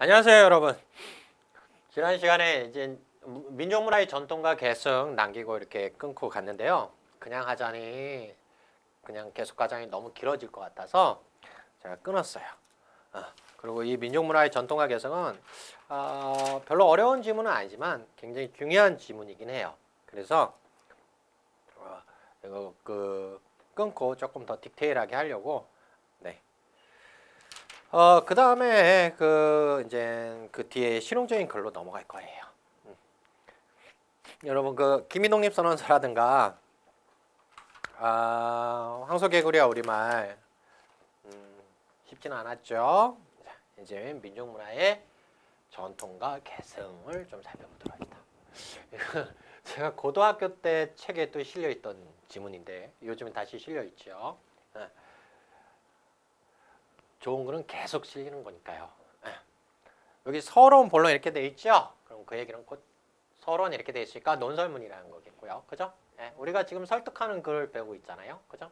안녕하세요, 여러분. 지난 시간에 이제 민족문화의 전통과 계승 남기고 이렇게 끊고 갔는데요. 그냥 하자니 그냥 계속 과정이 너무 길어질 것 같아서 제가 끊었어요. 그리고 이 민족문화의 전통과 계승은 별로 어려운 지문은 아니지만 굉장히 중요한 지문이긴 해요. 그래서 이거 끊고 조금 더 디테일하게 하려고. 네. 그 다음에 이제 그 뒤에 실용적인 글로 넘어갈 거예요. 여러분 김희동립 선언서라든가 황소개구리와 우리말 쉽지는 않았죠. 자, 이제 민족문화의 전통과 계승을 좀 살펴보도록 합니다. 제가 고등학교 때 책에 또 실려있던 지문인데 요즘은 다시 실려있죠. 좋은 글은 계속 실리는 거니까요. 여기 서론, 본론 이렇게 돼 있죠. 그럼 그 얘기는 곧 서론 이렇게 돼 있으니까 논설문이라는 거겠고요. 그죠? 우리가 지금 설득하는 글을 배우고 있잖아요. 그죠?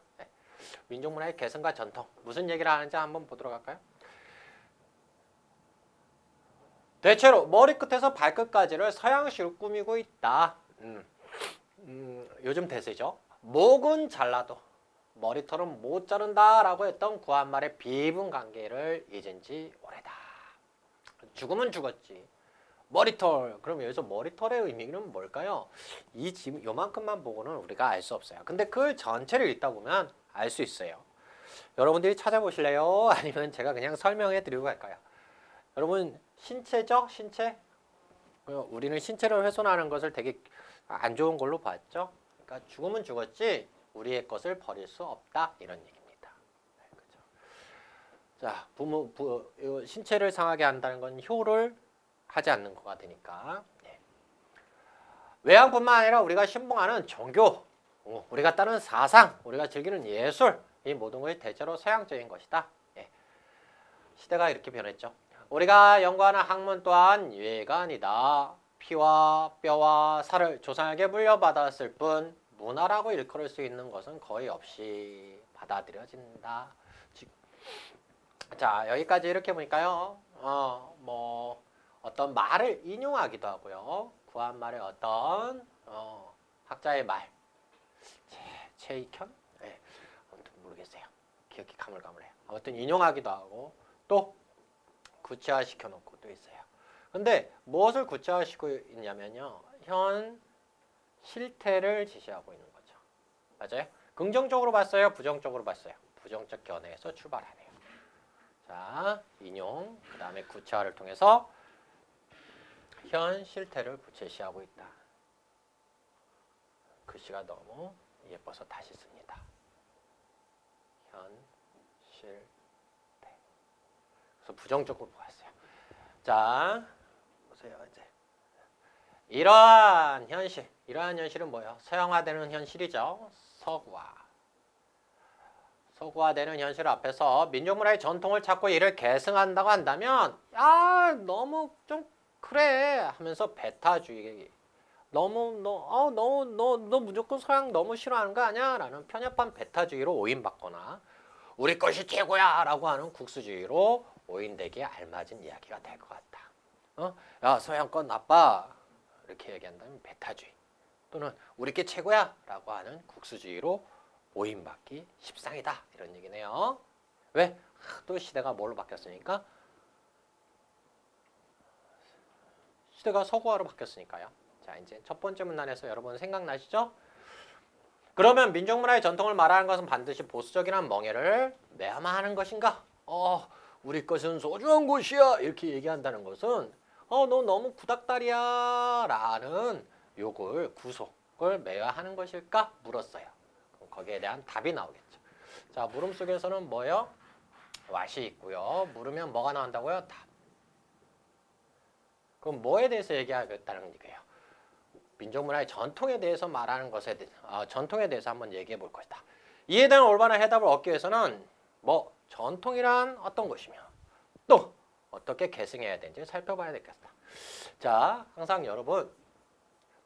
민족문화의 계승과 전통 무슨 얘기를 하는지 한번 보도록 할까요? 대체로 머리끝에서 발끝까지를 서양식으로 꾸미고 있다. 요즘 대세죠. 목은 잘라도 머리털은 못 자른다 라고 했던 구한말의 비분 관계를 잊은 지 오래다. 죽으면 죽었지. 머리털. 그럼 여기서 머리털의 의미는 뭘까요? 이 지금 요만큼만 보고는 우리가 알 수 없어요. 근데 그 전체를 읽다 보면 알 수 있어요. 여러분들이 찾아보실래요? 아니면 제가 그냥 설명해 드리고 갈까요? 여러분 신체죠? 신체? 우리는 신체를 훼손하는 것을 되게 안 좋은 걸로 봤죠? 그러니까 죽으면 죽었지 우리의 것을 버릴 수 없다 이런 얘기입니다. 네, 그렇죠? 자, 신체를 상하게 한다는 건 효를 하지 않는 거가 되니까. 외양뿐만 아니라 우리가 신봉하는 종교, 우리가 따르는 사상, 우리가 즐기는 예술, 이 모든 것이 대체로 서양적인 것이다. 시대가 이렇게 변했죠. 우리가 연구하는 학문 또한 예가 아니다. 피와 뼈와 살을 조상에게 물려받았을 뿐 문화라고 일컬을 수 있는 것은 거의 없이 받아들여진다. 자, 여기까지 이렇게 보니까요. 어떤 말을 인용하기도 하고요. 구한말의 어떤 학자의 말, 최익현? 네, 아무튼 모르겠어요. 기억이 가물가물해요. 아무튼 인용하기도 하고 또 구체화시켜 놓고 또 있어요. 근데 무엇을 구체화시키고 있냐면요. 현 실태를 지시하고 있는 거죠. 맞아요? 긍정적으로 봤어요? 부정적으로 봤어요? 부정적 견해에서 출발하네요. 자, 인용, 그 다음에 구체화를 통해서 현 실태를 제시하고 있다. 글씨가 너무 예뻐서 다시 씁니다. 현 실태. 그래서 부정적으로 봤어요. 자, 보세요. 이제 이러한 현실은 뭐예요? 서양화되는 현실이죠. 서구화되는 현실 앞에서 민족문화의 전통을 찾고 이를 계승한다고 한다면 너무 좀 그래 하면서 배타주의 너 무조건 서양 너무 싫어하는 거 아니야? 라는 편협한 배타주의로 오인받거나 우리 것이 최고야 라고 하는 국수주의로 오인되기에 알맞은 이야기가 될 것 같다. 야, 서양 건 나빠 이렇게 얘기한다면 배타주의 또는 우리 게 최고야 라고 하는 국수주의로 오인받기 십상이다 이런 얘기네요. 왜? 또 시대가 뭘로 바뀌었으니까? 시대가 서구화로 바뀌었으니까요. 자, 이제 첫 번째 문단에서 여러분 생각나시죠? 그러면 민족문화의 전통을 말하는 것은 반드시 보수적이란 멍해를 내야만 것인가? 우리 것은 소중한 것이야 이렇게 얘기한다는 것은 너 너무 구닥다리야 라는 욕을 구속을 매야 하는 것일까? 물었어요. 그럼 거기에 대한 답이 나오겠죠. 자, 물음 속에서는 뭐요? 왓이 있고요. 물으면 뭐가 나온다고요? 답. 그럼 뭐에 대해서 얘기하겠다는 얘기예요? 민족문화의 전통에 대해서 말하는 것에 전통에 대해서 한번 얘기해 볼 것이다. 이에 대한 올바른 해답을 얻기 위해서는 전통이란 어떤 것이며 또 어떻게 계승해야 되는지 살펴봐야 되겠다. 자, 항상 여러분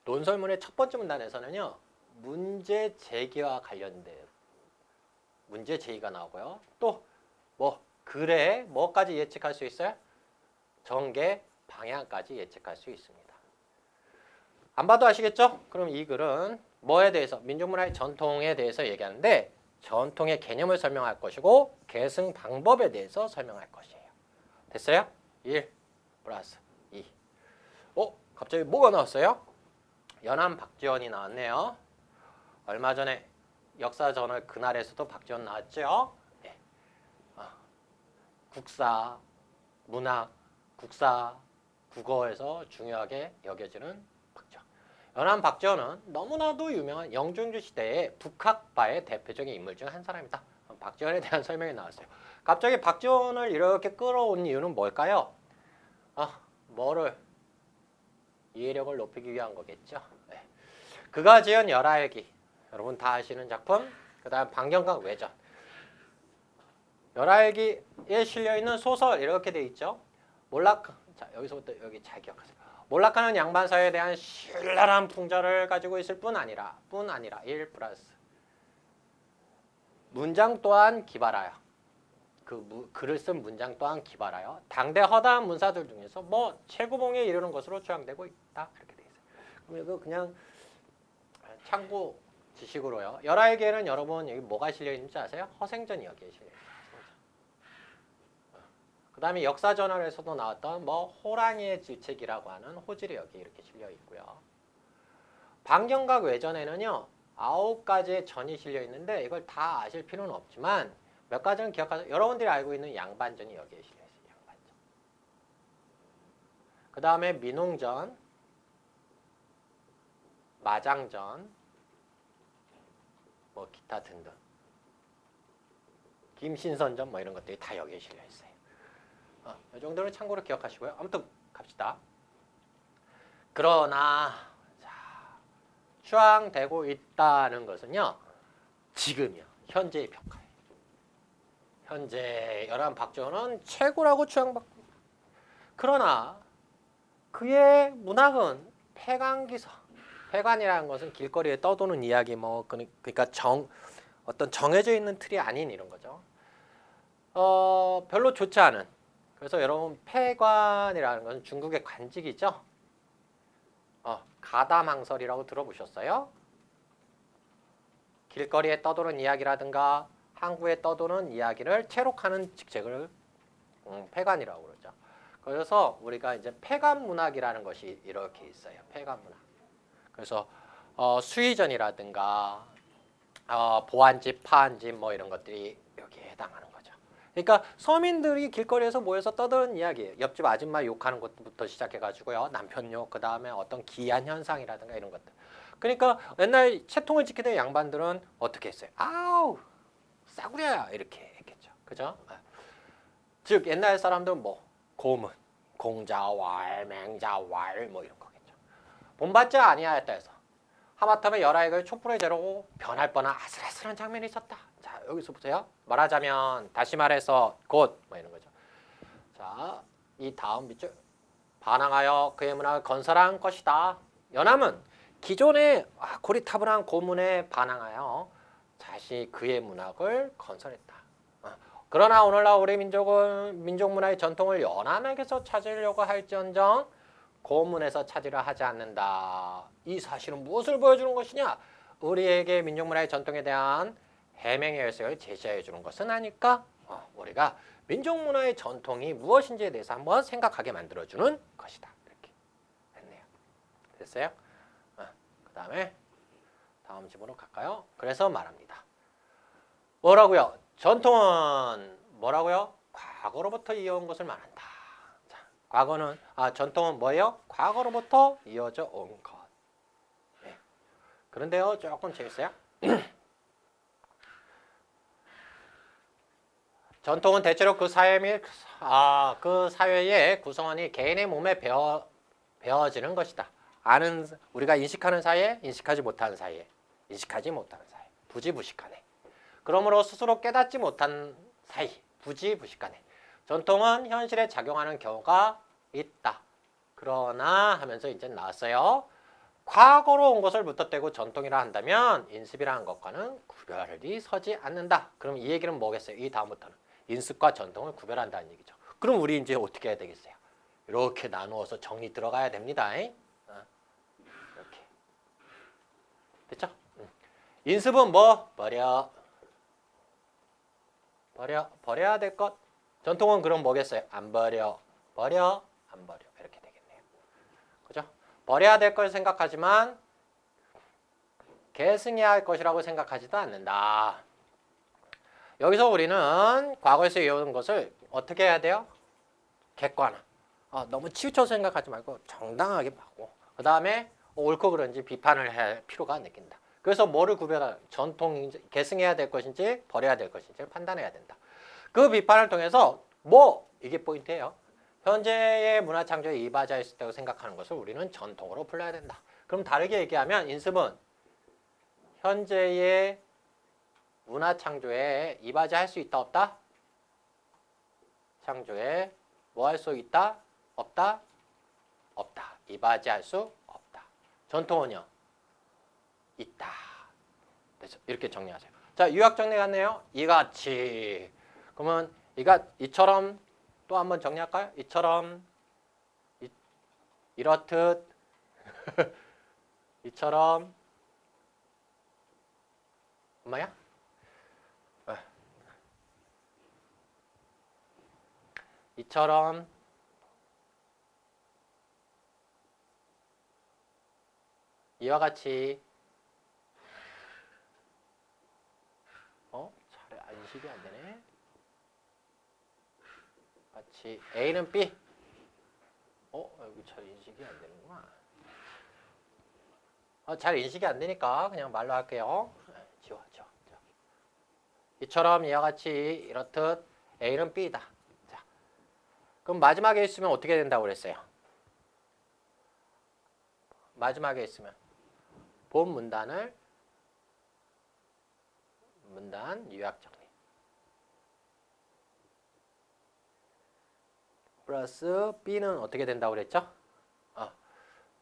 논설문의 첫 번째 문단에서는요. 문제 제기와 관련된 문제 제기가 나오고요. 또 글에 뭐까지 예측할 수 있어요? 전개 방향까지 예측할 수 있습니다. 안 봐도 아시겠죠? 그럼 이 글은 뭐에 대해서? 민족문화의 전통에 대해서 얘기하는데 전통의 개념을 설명할 것이고 계승 방법에 대해서 설명할 것이에요. 됐어요? 1 플러스 2. 갑자기 뭐가 나왔어요? 연암 박지원이 나왔네요. 얼마 전에 역사저널 그날에서도 박지원 나왔죠? 네. 국사, 문학, 국사, 국어에서 중요하게 여겨지는 박지원. 연암 박지원은 너무나도 유명한 영종조 시대의 북학파의 대표적인 인물 중 한 사람이다. 박지원에 대한 설명이 나왔어요. 갑자기 박지원을 이렇게 끌어온 이유는 뭘까요? 뭐를 이해력을 높이기 위한 거겠죠. 네. 그가 지은 열하일기, 여러분 다 아시는 작품. 그 다음 방경각 외전. 열하일기에 실려있는 소설 이렇게 돼 있죠. 자, 여기서부터 여기 잘 기억하세요. 몰락하는 양반사에 대한 신랄한 풍자를 가지고 있을 뿐 아니라 1 플러스 문장 또한 기발하여 글을 쓴 문장 또한 기발하여 당대 허다한 문사들 중에서 뭐 최고봉에 이르는 것으로 추앙되고 있다. 이렇게 돼 있어요. 그럼 이거 그냥 참고 지식으로요. 열하일기에는 여러분 여기 뭐가 실려 있는지 아세요? 허생전이 여기에 실려 있어요. 그 다음에 역사저널에서도 나왔던 뭐 호랑이의 질책이라고 하는 호질이 여기 이렇게 실려 있고요. 방경각 외전에는요 9가지의 전이 실려 있는데 이걸 다 아실 필요는 없지만 몇 가지는 기억하세요. 여러분들이 알고 있는 양반전이 여기에 실려 있어요. 양반전. 그 다음에 민홍전, 마장전, 뭐 기타 등등, 김신선전 뭐 이런 것들이 다 여기에 실려 있어요. 이 정도는 참고로 기억하시고요. 아무튼 갑시다. 그러나 추앙되고 있다는 것은요. 지금이요. 현재의 평가예요. 현재 연암 박지원은 최고라고 추앙받고 그러나 그의 문학은 폐간기서. 폐간이라는 것은 길거리에 떠도는 이야기 그러니까 어떤 정해져 있는 틀이 아닌 이런 거죠. 별로 좋지 않은. 그래서 여러분 폐관이라는 것은 중국의 관직이죠. 가담항설이라고 들어보셨어요? 길거리에 떠도는 이야기라든가 항구에 떠도는 이야기를 채록하는 직책을 폐관이라고 그러죠. 그래서 우리가 이제 폐관 문학이라는 것이 이렇게 있어요. 폐관 문학. 그래서 수의전이라든가 보안집, 파안집 뭐 이런 것들이 여기에 해당하는 거죠. 그러니까 서민들이 길거리에서 모여서 떠드는 이야기예요. 옆집 아줌마 욕하는 것부터 시작해가지고요. 남편 욕, 그 다음에 어떤 기이한 현상이라든가 이런 것들. 그러니까 옛날 채통을 지키던 양반들은 어떻게 했어요? 아우 싸구려야 이렇게 했겠죠. 그죠? 즉 옛날 사람들은 뭐 고문, 공자왈, 맹자왈 뭐 이런 거겠죠. 본받지 아니하였다 해서 하마터면 열하일기를 촛불에 재르고 변할 뻔한 아슬아슬한 장면이 있었다. 자 여기서 보세요. 말하자면 다시 말해서 곧 뭐 이런 거죠. 자 이 다음 밑줄 반항하여 그의 문학을 건설한 것이다. 연암은 기존의 고리타분한 고문에 반항하여 다시 그의 문학을 건설했다. 그러나 오늘날 우리 민족은 민족 문화의 전통을 연암에게서 찾으려고 할지언정 고문에서 찾으려 하지 않는다. 이 사실은 무엇을 보여주는 것이냐? 우리에게 민족 문화의 전통에 대한 해명의 열쇠를 제시해 주는 것은 아닐까? 우리가 민족 문화의 전통이 무엇인지에 대해서 한번 생각하게 만들어주는 것이다. 이렇게 했네요. 됐어요? 그 다음에 다음 집으로 갈까요? 그래서 말합니다. 뭐라고요? 전통은 뭐라고요? 과거로부터 이어온 것을 말한다. 자, 과거는 전통은 뭐예요? 과거로부터 이어져 온 것. 네. 그런데요, 조금 재밌어요. 전통은 대체로 그 사회 및 그 사회의 구성원이 개인의 몸에 배어지는 것이다. 우리가 인식하는 사이에, 인식하지 못하는 사이에, 인식하지 못하는 사이, 부지부식하네. 그러므로 스스로 깨닫지 못한 사이, 부지부식하네. 전통은 현실에 작용하는 경우가 있다. 그러나 하면서 이제 나왔어요. 과거로 온 것을 무턱대고 전통이라 한다면 인습이라는 것과는 구별이 서지 않는다. 그럼 이 얘기는 뭐겠어요? 이 다음부터는 인습과 전통을 구별한다는 얘기죠. 그럼 우리 이제 어떻게 해야 되겠어요? 이렇게 나누어서 정리 들어가야 됩니다. 이렇게. 됐죠? 인습은 뭐? 버려야 될 것. 전통은 그럼 뭐겠어요? 안 버려. 안 버려. 이렇게 되겠네요. 그죠? 버려야 될 걸 생각하지만 계승해야 할 것이라고 생각하지도 않는다. 여기서 우리는 과거에서 이어온 것을 어떻게 해야 돼요? 객관화. 너무 치우쳐서 생각하지 말고 정당하게 보고 그 다음에 옳고 그른지 비판을 할 필요가 느낀다. 그래서 뭐를 전통인지 계승해야 될 것인지 버려야 될 것인지 판단해야 된다. 그 비판을 통해서 이게 포인트예요. 현재의 문화창조에 이바지할 수 있다고 생각하는 것을 우리는 전통으로 불러야 된다. 그럼 다르게 얘기하면 인습은 현재의 문화창조에 이바지할 수 있다 없다? 창조에 뭐 할 수 있다? 없다? 없다. 이바지할 수 없다. 전통은요? 있다. 그래서 이렇게 정리하세요. 자, 유학 정리 갔네요. 이같이. 그러면 이처럼 또 한번 정리할까요? 이처럼 이렇듯 이처럼 엄마야? 이처럼 이와 같이 잘 인식이 안 되네. 같이 A는 B. 여기 잘 인식이 안 되는구나. 잘 인식이 안 되니까 그냥 말로 할게요. 지워. 이처럼 이와 같이 이렇듯 A는 B다. 자, 그럼 마지막에 있으면 어떻게 된다고 그랬어요? 마지막에 있으면 본 문단 요약 정리 플러스 B는 어떻게 된다고 그랬죠?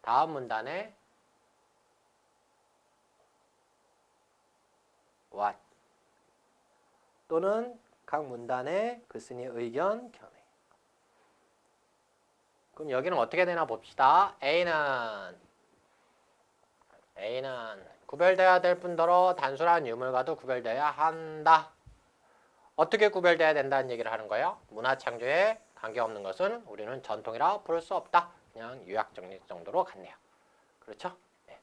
다음 문단에 what 또는 각 문단의 글쓴이의 의견 견해. 그럼 여기는 어떻게 되나 봅시다. A는 구별돼야 될 뿐더러 단순한 유물과도 구별돼야 한다. 어떻게 구별돼야 된다는 얘기를 하는 거예요? 문화창조에 관계없는 것은 우리는 전통이라 부를 수 없다. 그냥 요약정리 정도로 갔네요. 그렇죠? 네.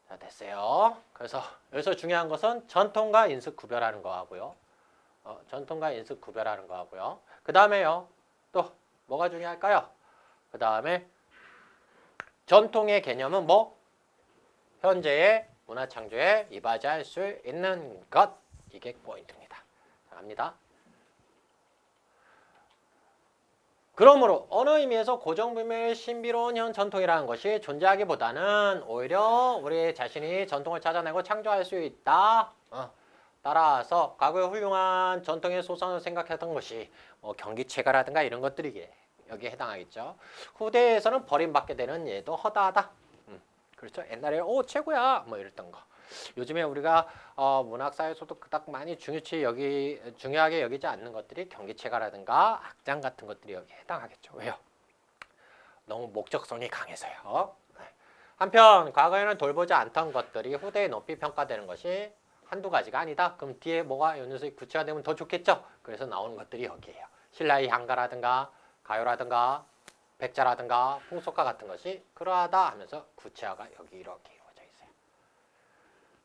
자, 됐어요. 그래서 여기서 중요한 것은 전통과 인습 구별하는 거하고요. 전통과 인습 구별하는 거하고요. 그 다음에요. 또 뭐가 중요할까요? 그 다음에 전통의 개념은 뭐? 현재의 문화창조에 이바지할 수 있는 것. 이게 포인트입니다. 자, 갑니다. 그러므로 어느 의미에서 고정불명의 신비로운 현 전통이라는 것이 존재하기보다는 오히려 우리 자신이 전통을 찾아내고 창조할 수 있다. 따라서 과거의 훌륭한 전통의 소선을 생각했던 것이 경기체가라든가 이런 것들이 여기에 해당하겠죠. 후대에서는 버림받게 되는 예도 허다하다. 그렇죠. 옛날에 최고야 뭐 이랬던 거. 요즘에 우리가 문학사에서도 그닥 많이 중요하게 여기지 않는 것들이 경기체가라든가 악장 같은 것들이 여기에 해당하겠죠. 왜요? 너무 목적성이 강해서요. 한편 과거에는 돌보지 않던 것들이 후대에 높이 평가되는 것이 한두 가지가 아니다. 그럼 뒤에 뭐가 연쇄 구체화되면 더 좋겠죠. 그래서 나오는 것들이 여기에요. 신라의 향가라든가 가요라든가 백자라든가 풍속가 같은 것이 그러하다 하면서 구체화가 여기 이렇게 이루어져 있어요.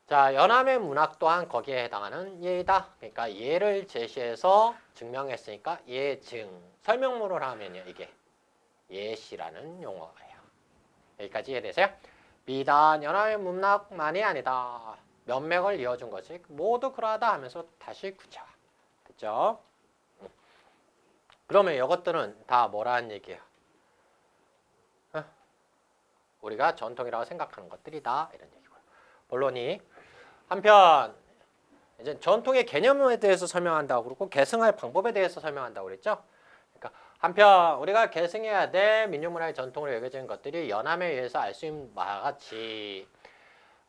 자, 연암의 문학 또한 거기에 해당하는 예이다. 그러니까 예를 제시해서 증명했으니까 예증. 설명문을 하면요. 이게 예시라는 용어예요. 여기까지 이해되세요? 비단 연암의 문학만이 아니다. 면맥을 이어준 것이 모두 그러하다 하면서 다시 구체화. 됐죠? 그러면 이것들은 다 뭐라는 얘기예요? 우리가 전통이라고 생각하는 것들이다. 이런 얘기고요. 본론이 한편 이제 전통의 개념에 대해서 설명한다고 그러고 계승할 방법에 대해서 설명한다고 그랬죠. 그러니까 한편 우리가 계승해야 될 민족문화의 전통으로 여겨지는 것들이 연암에 의해서 알 수 있는 바와 같이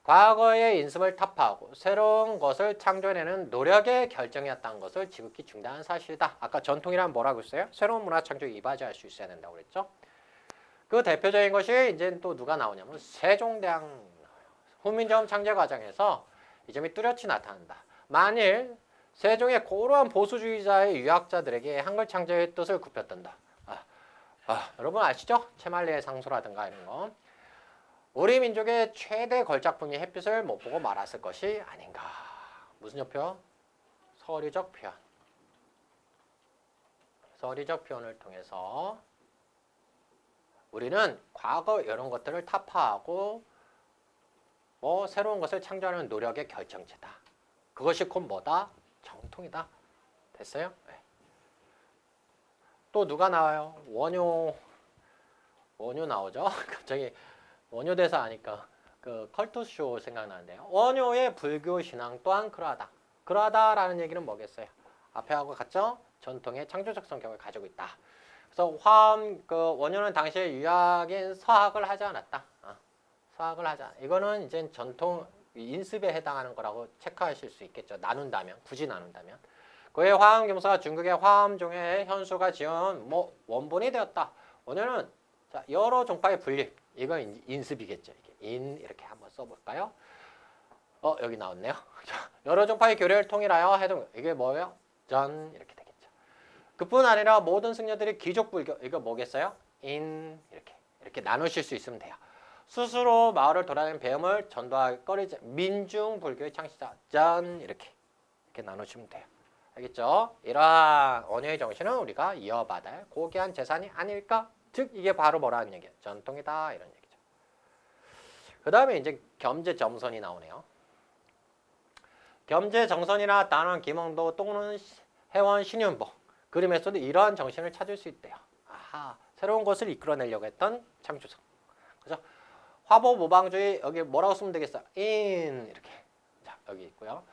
과거의 인습을 타파하고 새로운 것을 창조해내는 노력의 결정이었다는 것을 지극히 중대한 사실이다. 아까 전통이란 뭐라고 했어요? 새로운 문화 창조에 이바지할 수 있어야 된다고 그랬죠. 그 대표적인 것이 이제 또 누가 나오냐면 세종대왕 훈민정음 창제 과정에서 이 점이 뚜렷이 나타난다. 만일 세종의 고루한 보수주의자의 유학자들에게 한글 창조의 뜻을 굽혔던다. 여러분 아시죠? 채말리의 상소라든가 이런 거. 우리 민족의 최대 걸작품이 햇빛을 못 보고 말았을 것이 아닌가. 무슨 표현? 서리적 표현. 서리적 표현을 통해서 우리는 과거 이런 것들을 타파하고 뭐 새로운 것을 창조하는 노력의 결정체다. 그것이 곧 뭐다? 정통이다. 됐어요? 네. 또 누가 나와요? 원효 나오죠? 갑자기 원효 대사 하니까 그 컬투쇼 생각나는데요. 원효의 불교 신앙 또한 그러하다. 그러하다라는 얘기는 뭐겠어요? 앞에 하고 같죠? 전통의 창조적 성격을 가지고 있다. 그래서 원효는 당시에 유학인 서학을 하지 않았다. 서학을 하지 않았다. 이거는 이제 전통 인습에 해당하는 거라고 체크하실 수 있겠죠. 나눈다면, 굳이 나눈다면. 그의 화엄경서가 중국의 화엄종의 현수가 지은 원본이 되었다. 원효는 자, 여러 종파의 분립. 이건 인습이겠죠. 이렇게 한번 써볼까요? 여기 나왔네요. 자, 여러 종파의 교례를 통일하여 해동. 이게 뭐예요? 전 이렇게 되겠죠. 그뿐 아니라 모든 승려들이 귀족불교. 이거 뭐겠어요? 이렇게 나누실 수 있으면 돼요. 스스로 마을을 돌아다니는 배움을 전도할 거리자. 민중불교의 창시자. 전 이렇게 나누시면 돼요. 알겠죠? 이러한 원효의 정신은 우리가 이어받아야 할 고귀한 재산이 아닐까? 즉 이게 바로 뭐라는 얘기예요? 전통이다 이런 얘기죠. 그 다음에 이제 겸재정선이 나오네요. 겸재정선이나 단원 김홍도 또는 해원 신윤보 그림에서도 이러한 정신을 찾을 수 있대요. 새로운 것을 이끌어내려고 했던 창조성. 그죠? 화보 모방주의 여기 뭐라고 쓰면 되겠어요? 이렇게. 자 여기 있고요.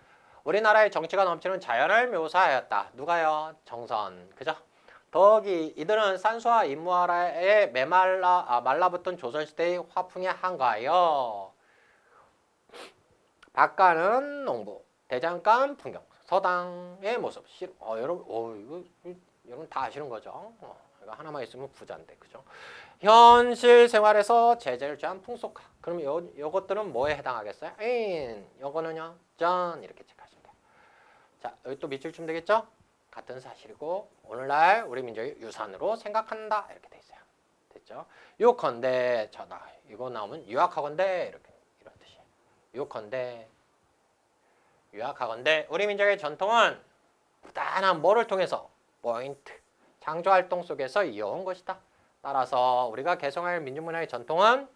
우리나라의 정치가 넘치는 자연을 묘사하였다. 누가요? 정선. 그죠? 더욱이 이들은 산수와 인무하라에 말라붙은 조선시대의 화풍에 한가하여 박가는 농부, 대장간 풍경, 서당의 모습. 여러분 다 아시는 거죠? 이거 하나만 있으면 부자인데, 그죠? 현실 생활에서 제재를 취한 풍속화. 그럼 요것들은 뭐에 해당하겠어요? 요거는요, 전 이렇게 체크하시면 돼요. 자, 여기 또 밑줄 좀 되겠죠? 같은 사실이고 오늘날 우리 민족의 유산으로 생각한다 이렇게 돼 있어요. 됐죠? 요컨대 이거 나오면 유학하건대 이런 뜻이에요. 유학하건대 우리 민족의 전통은 부단한 뭐를 통해서 포인트 창조활동 속에서 이어온 것이다. 따라서 우리가 개성할 민족문화의 전통은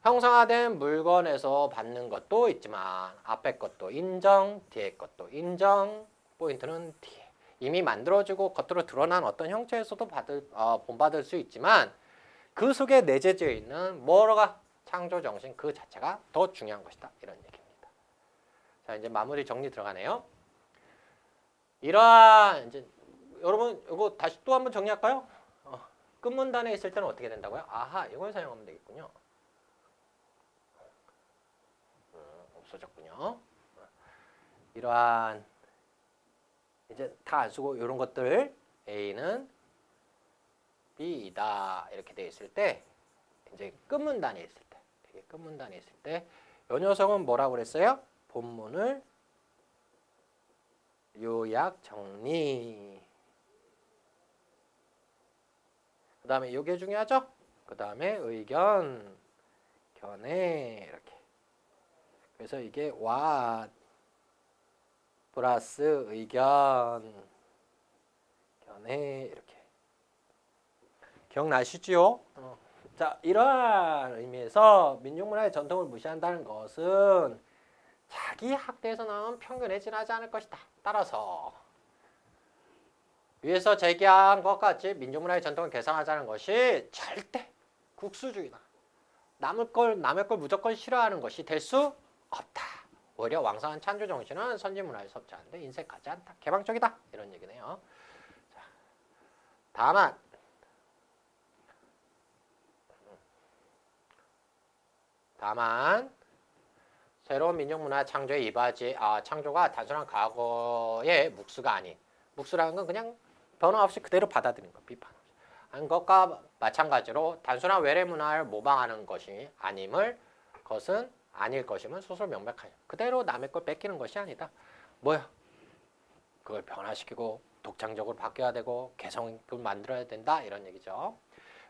형성화된 물건에서 받는 것도 있지만 앞에 것도 인정, 뒤에 것도 인정, 포인트는 뒤에. 이미 만들어지고 겉으로 드러난 어떤 형체에서도 본받을 수 있지만 그 속에 내재되어 있는 뭐가 창조정신 그 자체가 더 중요한 것이다. 이런 얘기입니다. 자 이제 마무리 정리 들어가네요. 이러한 이제 여러분 이거 다시 또 한번 정리할까요? 끝문단에 있을 때는 어떻게 된다고요? 이걸 사용하면 되겠군요. 없어졌군요. 이러한 이제 다 안 쓰고 이런 것들 A는 B이다 이렇게 돼 있을 때 이제 끝문단에 있을 때 되게 끝문단에 있을 때 이 녀석은 뭐라고 그랬어요? 본문을 요약 정리 그 다음에 이게 중요하죠? 그 다음에 의견 견해 이렇게 그래서 이게 what 플러스 의견 견해 이렇게 기억나시죠? 자 이러한 의미에서 민족문화의 전통을 무시한다는 것은 자기 학대에서 나온 편견에 지나지 않을 것이다. 따라서 위에서 제기한 것 같이 민족문화의 전통을 개선하자는 것이 절대 국수주의다. 남의 걸 무조건 싫어하는 것이 될 수 없다. 오히려 왕성한 창조 정신은 선진문화에 섭지하는데 인색하지 않다. 개방적이다. 이런 얘기네요. 자, 다만 새로운 민족문화 창조의 이바지 창조가 단순한 과거의 묵수가 아닌 묵수라는 건 그냥 변화 없이 그대로 받아들이는 것, 비판 없이 한 것과 마찬가지로 단순한 외래 문화를 모방하는 것이 아님을 것은 아닐 것임은 스스로 명백하죠. 그대로 남의 걸 뺏기는 것이 아니다. 뭐야? 그걸 변화시키고 독창적으로 바뀌어야 되고 개성을 만들어야 된다 이런 얘기죠.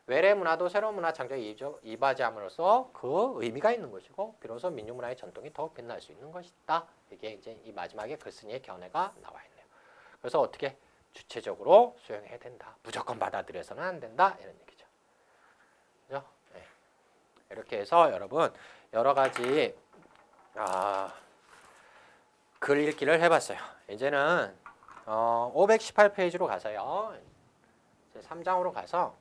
외래 문화도 새로운 문화 창조에 이바지함으로써 그 의미가 있는 것이고 비로소 민족 문화의 전통이 더욱 빛날 수 있는 것이다. 이게 이제 이 마지막에 글쓴이의 견해가 나와 있네요. 그래서 어떻게 주체적으로 수용해야 된다. 무조건 받아들여서는 안 된다. 이런 얘기죠. 그죠? 네. 이렇게 해서 여러분 여러 가지 글 읽기를 해봤어요. 이제는 518페이지로 가서요. 이제 3장으로 가서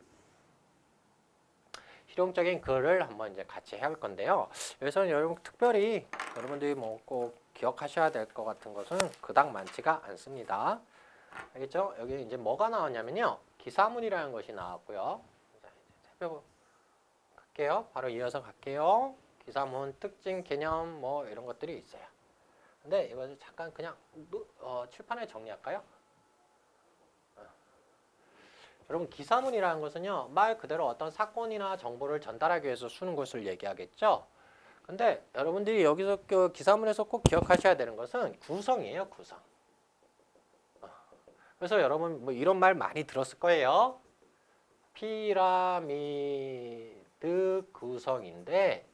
실용적인 글을 한번 이제 같이 해볼 건데요. 여기서는 여러분 특별히 여러분들이 뭐 꼭 기억하셔야 될 것 같은 것은 그닥 많지가 않습니다. 알겠죠? 여기 이제 뭐가 나왔냐면요. 기사문이라는 것이 나왔고요. 자, 이제 살펴볼게요. 바로 이어서 갈게요. 기사문 특징, 개념 뭐 이런 것들이 있어요. 근데 이것을 잠깐 그냥 칠판에 정리할까요? 여러분 기사문이라는 것은요. 말 그대로 어떤 사건이나 정보를 전달하기 위해서 쓰는 것을 얘기하겠죠. 근데 여러분들이 여기서 그 기사문에서 꼭 기억하셔야 되는 것은 구성이에요. 구성. 그래서 여러분 뭐 이런 말 많이 들었을 거예요. 피라미드 구성인데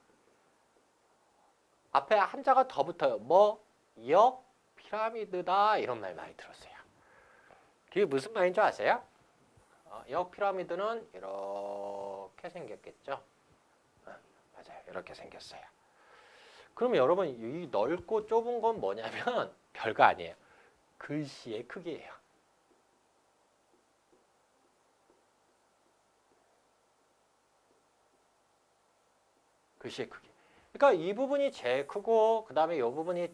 앞에 한자가 더 붙어요. 뭐 역 피라미드다 이런 말 많이 들었어요. 그게 무슨 말인 줄 아세요? 역 피라미드는 이렇게 생겼겠죠. 맞아요. 이렇게 생겼어요. 그러면 여러분 이 넓고 좁은 건 뭐냐면 별거 아니에요. 글씨의 크기예요. 글씨의 크기. 그러니까 이 부분이 제일 크고 그 다음에 이 부분이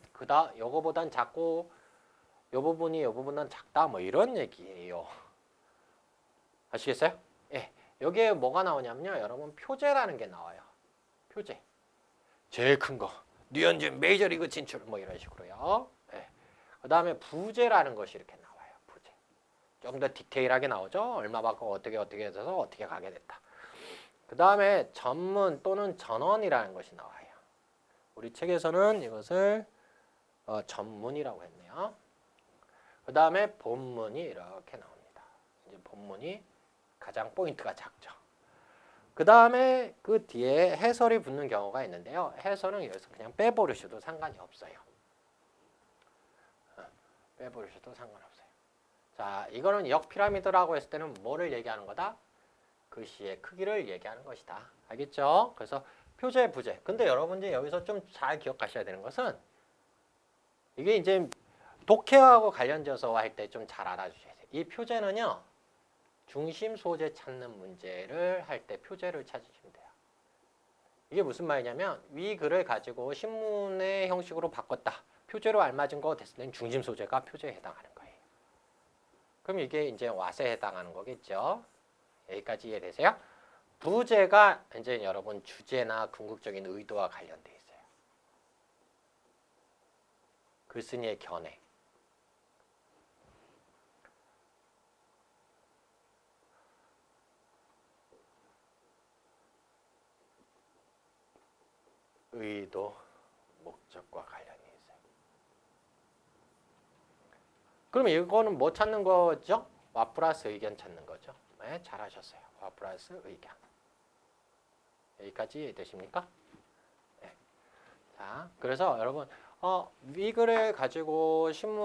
요거보단 작고 요 부분이 요 부분은 작다 뭐 이런 얘기예요. 아시겠어요? 예. 여기에 뭐가 나오냐면요. 여러분 표제라는 게 나와요. 표제. 제일 큰 거. 류현진 메이저리그 진출 뭐 이런 식으로요. 예. 그 다음에 부제라는 것이 이렇게 나와요. 부제. 좀 더 디테일하게 나오죠. 얼마 받고 어떻게 해서 어떻게 가게 됐다. 그 다음에 전문 또는 전원이라는 것이 나와요. 우리 책에서는 이것을 전문이라고 했네요. 그 다음에 본문이 이렇게 나옵니다. 이제 본문이 가장 포인트가 작죠. 그 다음에 그 뒤에 해설이 붙는 경우가 있는데요. 해설은 여기서 그냥 빼버리셔도 상관이 없어요. 빼버리셔도 상관없어요. 자, 이거는 역 피라미드라고 했을 때는 뭐를 얘기하는 거다? 글씨의 크기를 얘기하는 것이다. 알겠죠? 그래서 표제, 부제. 근데 여러분들이 여기서 좀 잘 기억하셔야 되는 것은 이게 이제 독해하고 관련져서 할 때 좀 잘 알아주셔야 돼요. 이 표제는요. 중심 소재 찾는 문제를 할 때 표제를 찾으시면 돼요. 이게 무슨 말이냐면 위 글을 가지고 신문의 형식으로 바꿨다. 표제로 알맞은 거 됐을 때는 중심 소재가 표제에 해당하는 거예요. 그럼 이게 이제 왓에 해당하는 거겠죠. 여기까지 이해되세요? 부제가 이제 여러분 주제나 궁극적인 의도와 관련돼 있어요. 글쓴이의 견해. 의도, 목적과 관련이 있어요. 그러면 이거는 뭐 찾는 거죠? 와 플러스 의견 찾는 거죠. 네, 잘하셨어요. 와 플러스 의견. 여기까지 되십니까? 네. 자, 그래서 여러분 위글을 가지고 신문을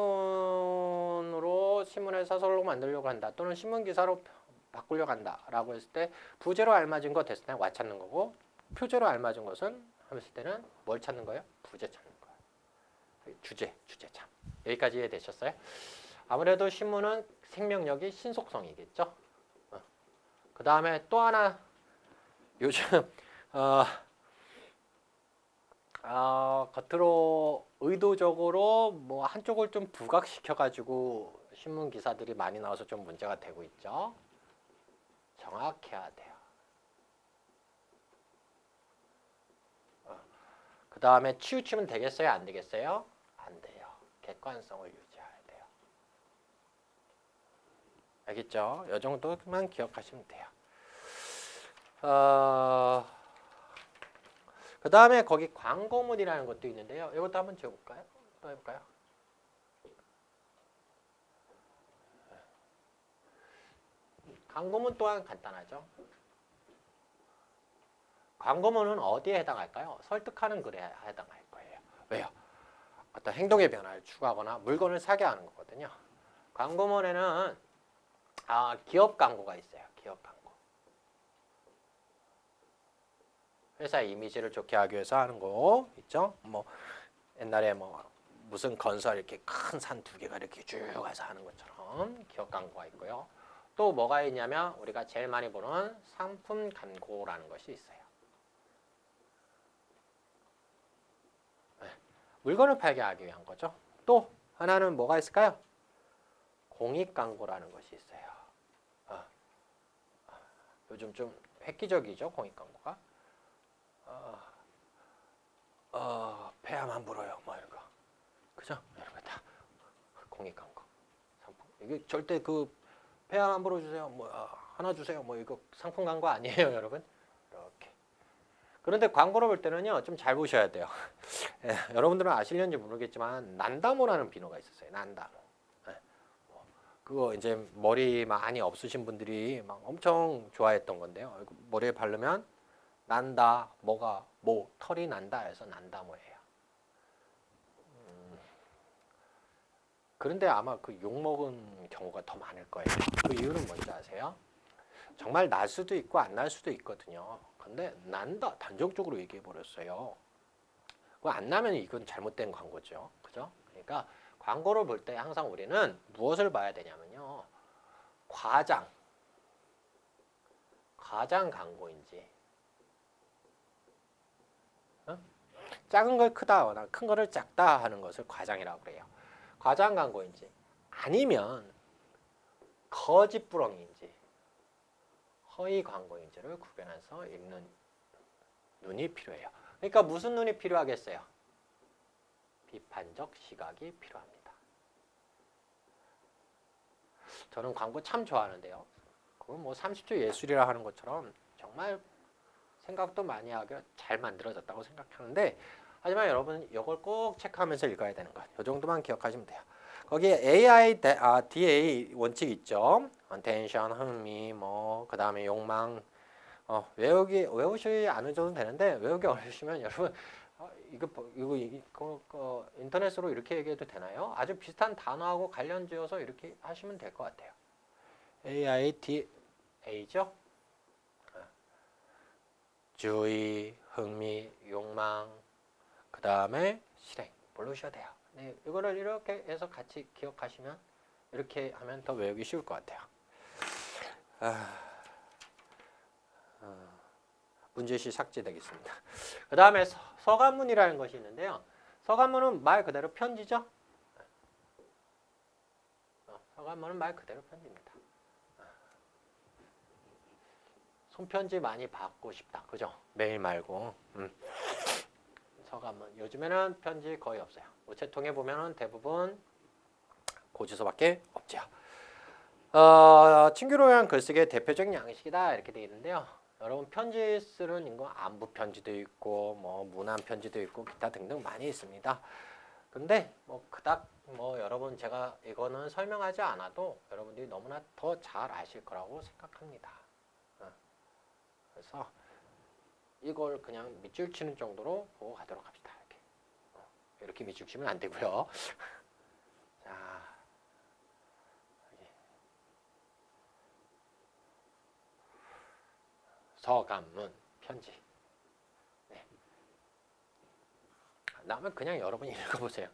사설로 만들려고 한다. 또는 신문 기사로 바꾸려고 한다라고 했을 때 부제로 알맞은 거 됐을 때 와 찾는 거고 표제로 알맞은 것은 했을 때는 뭘 찾는 거예요? 부제 찾는 거예요. 주제 참. 여기까지 이해되셨어요? 아무래도 신문은 생명력이 신속성이겠죠. 그 다음에 또 하나 요즘 겉으로 의도적으로 뭐 한쪽을 좀 부각시켜 가지고 신문 기사들이 많이 나와서 좀 문제가 되고 있죠. 정확해야 돼요. 그 다음에 치우치면 되겠어요? 안 되겠어요? 안 돼요. 객관성을 유지해야 돼요. 알겠죠? 이 정도만 기억하시면 돼요. 그 다음에 거기 광고문이라는 것도 있는데요. 이것도 한번 지워볼까요? 또 해볼까요? 광고문 또한 간단하죠. 광고문은 어디에 해당할까요? 설득하는 글에 해당할 거예요. 왜요? 어떤 행동의 변화를 추구하거나 물건을 사게 하는 거거든요. 광고문에는 기업 광고가 있어요. 기업 광고. 회사 이미지를 좋게 하기 위해서 하는 거 있죠? 뭐 옛날에 뭐 무슨 건설 이렇게 큰 산 두 개가 이렇게 쭉 가서 하는 것처럼 기업 광고가 있고요. 또 뭐가 있냐면 우리가 제일 많이 보는 상품 광고라는 것이 있어요. 물건을 팔게 하기 위한 거죠. 또 하나는 뭐가 있을까요? 공익 광고라는 것이 있어요. 요즘 좀 획기적이죠, 공익 광고가. 폐암 안 불어요, 뭐 이런 거, 그죠? 이런 거 다 공익 광고. 상품. 이게 절대 그 폐암 안 불어주세요, 뭐 하나 주세요, 뭐 이거 상품 광고 아니에요, 여러분. 이렇게. 그런데 광고를 볼 때는요, 좀 잘 보셔야 돼요. 여러분들은 아실는지 모르겠지만 난다모라는 비누가 있었어요. 난다모. 그거 이제 머리 많이 없으신 분들이 막 엄청 좋아했던 건데요. 머리에 바르면 난다, 뭐가 뭐 털이 난다 해서 난다모예요. 그런데 아마 그 욕먹은 경우가 더 많을 거예요. 그 이유는 뭔지 아세요? 정말 날 수도 있고 안 날 수도 있거든요. 근데 난다 단정적으로 얘기해 버렸어요. 그거 안 나면 이건 잘못된 광고죠. 그죠? 그러니까 광고를 볼 때 항상 우리는 무엇을 봐야 되냐면요. 과장 광고인지, 작은 걸 크다 하거나 큰 거를 작다 하는 것을 과장이라고 그래요. 과장 광고인지 아니면 거짓부렁인지 허위 광고인지를 구별해서 읽는 눈이 필요해요. 그러니까 무슨 눈이 필요하겠어요? 비판적 시각이 필요합니다. 저는 광고 참 좋아하는데요. 그건 뭐 30초 예술이라 하는 것처럼 정말 생각도 많이 하게 잘 만들어졌다고 생각하는데, 하지만 여러분 이걸 꼭 체크하면서 읽어야 되는 것. 이 정도만 기억하시면 돼요. 거기에 DA 원칙 있죠. attention, 흥미, 뭐 그 다음에 욕망. 외우시 않으셔도 되는데 외우기 어려우시면 여러분 이거 인터넷으로 이렇게 얘기해도 되나요? 아주 비슷한 단어하고 관련 지어서 이렇게 하시면 될 것 같아요. AIDA죠? 주의, 흥미, 욕망, 그 다음에 실행 모르셔도 돼요. 네, 이거를 이렇게 해서 같이 기억하시면 이렇게 하면 더 외우기 쉬울 것 같아요. 문제시 삭제되겠습니다. 그 다음에 서간문이라는 것이 있는데요. 서간문은 말 그대로 편지죠. 서간문은 말 그대로 편지입니다. 손편지 많이 받고 싶다, 그죠? 메일 말고. 서간문. 요즘에는 편지 거의 없어요. 우체통에 보면은 대부분 고지서밖에 없죠. 친구를 위한 글쓰기의 대표적인 양식이다 이렇게 되어 있는데요. 여러분 편지 쓰는 거 안부 편지도 있고 뭐 문안 편지도 있고 기타 등등 많이 있습니다. 근데 뭐 그닥 뭐 여러분 제가 이거는 설명하지 않아도 여러분들이 너무나 더 잘 아실 거라고 생각합니다. 그래서 이걸 그냥 밑줄 치는 정도로 보고 가도록 합시다. 이렇게 밑줄 치면 안 되고요. 자, 서간문 편지. 네. 나면 그냥 여러분이 읽어보세요.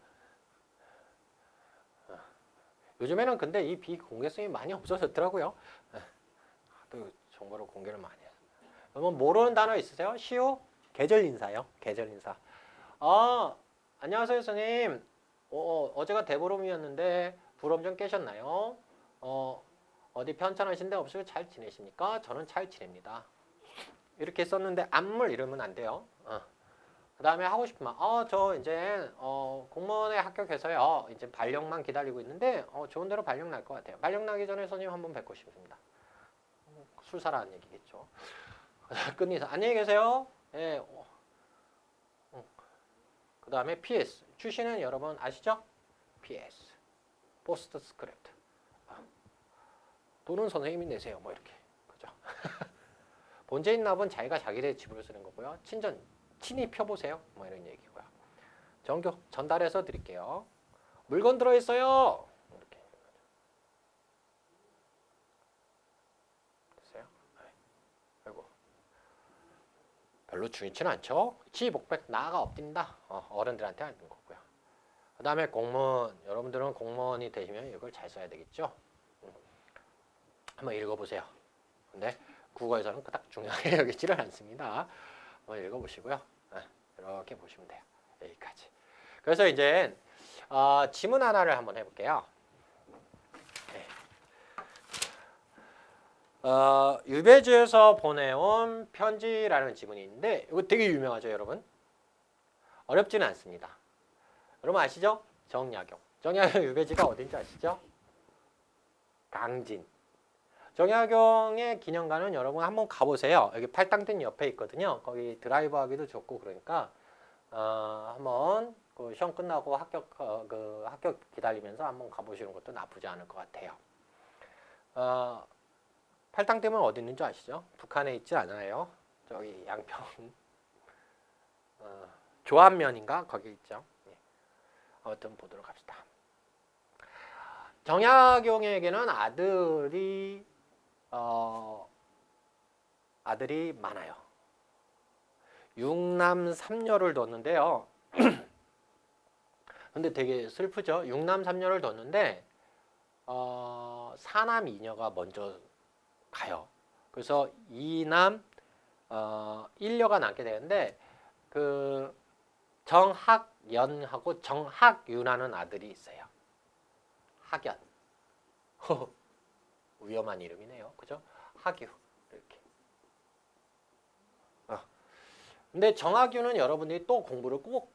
요즘에는 근데 이 비공개성이 많이 없어졌더라고요. 또 정보를 공개를 많이 해요. 여러분 모르는 단어 있으세요? 시우? 계절 인사요. 계절 인사. 안녕하세요 선생님. 어제가 대보름이었는데 부름 좀 깨셨나요? 어디 편찮으신 데 없으시고 잘 지내십니까? 저는 잘 지냅니다. 이렇게 썼는데 안물 이러면 안 돼요. 그 다음에 하고 싶은 말, 저 이제 공무원에 합격해서요. 이제 발령만 기다리고 있는데 좋은 대로 발령 날 것 같아요. 발령 나기 전에 선생님 한번 뵙고 싶습니다. 술사라는 얘기겠죠. 끝내서 안녕히 계세요. 예. 그 다음에 PS. 출시는 여러분 아시죠? PS. 포스트 스크립트. 돈은 선생님이 내세요. 뭐 이렇게. 그죠? 본재인 납은 자기가 자기의 지불을 쓰는 거고요. 친히 펴보세요. 뭐 이런 얘기고요. 정교 전달해서 드릴게요. 물건 들어있어요. 이렇게. 됐어요? 아이고. 별로 중요치는 않죠. 지복백 나가 엎드린다. 어른들한테 하는 거고요. 그 다음에 공무원. 여러분들은 공무원이 되시면 이걸 잘 써야 되겠죠. 한번 읽어보세요. 근데 국어에서는 그닥 중요하게 여기지를 않습니다. 한번 읽어보시고요. 이렇게 보시면 돼요. 여기까지. 그래서 이제 지문 하나를 한번 해볼게요. 유배지에서 보내온 편지라는 지문이 있는데 이거 되게 유명하죠, 여러분? 어렵지는 않습니다. 여러분 아시죠? 정약용. 정약용 유배지가 어딘지 아시죠? 강진. 정약용의 기념관은 여러분 한번 가보세요. 여기 팔당댐 옆에 있거든요. 거기 드라이브 하기도 좋고 그러니까 한번 그 시험 끝나고 합격 기다리면서 한번 가보시는 것도 나쁘지 않을 것 같아요. 팔당댐은 어디 있는 줄 아시죠? 북한에 있지 않아요. 저기 양평 조안면인가 거기 있죠. 아무튼 보도록 합시다. 정약용에게는 아들이 많아요. 6남 3녀를 뒀는데요. 근데 되게 슬프죠. 6남 3녀를 뒀는데 4남 2녀가 먼저 가요. 그래서 2남 1녀가 남게 되는데 그 정학연하고 정학유라는 아들이 있어요. 학연. 위험한 이름이네요. 그죠? 학유. 이렇게. 근데 정학유는 여러분들이 또 공부를 꼭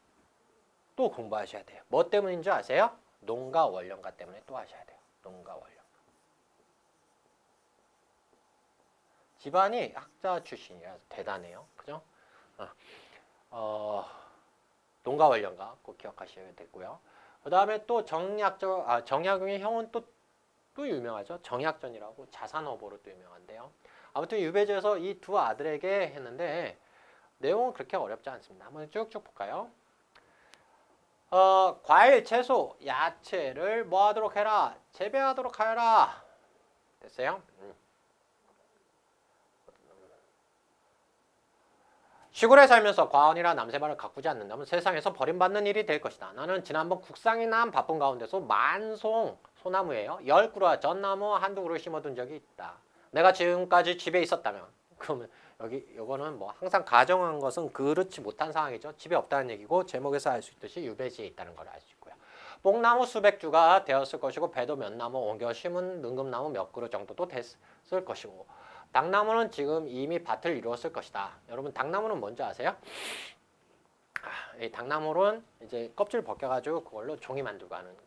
또 공부하셔야 돼요. 뭐 때문인 줄 아세요? 농가 원령가 때문에 또 하셔야 돼요. 농가 원령가. 집안이 학자 출신이라서 대단해요. 그죠? 농가 원령가 꼭 기억하셔야 되고요. 그 다음에 또 정약용의 형은 또 유명하죠. 정약전이라고 자산어보로 또 유명한데요. 아무튼 유배지에서 이 두 아들에게 했는데 내용은 그렇게 어렵지 않습니다. 한번 쭉쭉 볼까요? 과일, 채소, 야채를 뭐 하도록 해라? 재배하도록 하여라. 됐어요? 시골에 살면서 과언이라 남새발을 가꾸지 않는다면 세상에서 버림받는 일이 될 것이다. 나는 지난번 국상이 난 바쁜 가운데서 만송 소나무예요. 10그루와 전나무 한두 그루 심어둔 적이 있다. 내가 지금까지 집에 있었다면 그러면 요거는 뭐 항상 가정한 것은 그렇지 못한 상황이죠. 집에 없다는 얘기고 제목에서 알 수 있듯이 유배지에 있다는 걸 알 수 있고요. 뽕나무 수백 주가 되었을 것이고 배도 몇 나무 옮겨 심은 능금나무 몇 그루 정도도 됐을 것이고 당나무는 지금 이미 밭을 이루었을 것이다. 여러분 당나무는 뭔지 아세요? 이 당나무는 이제 껍질 벗겨가지고 그걸로 종이 만들고 하는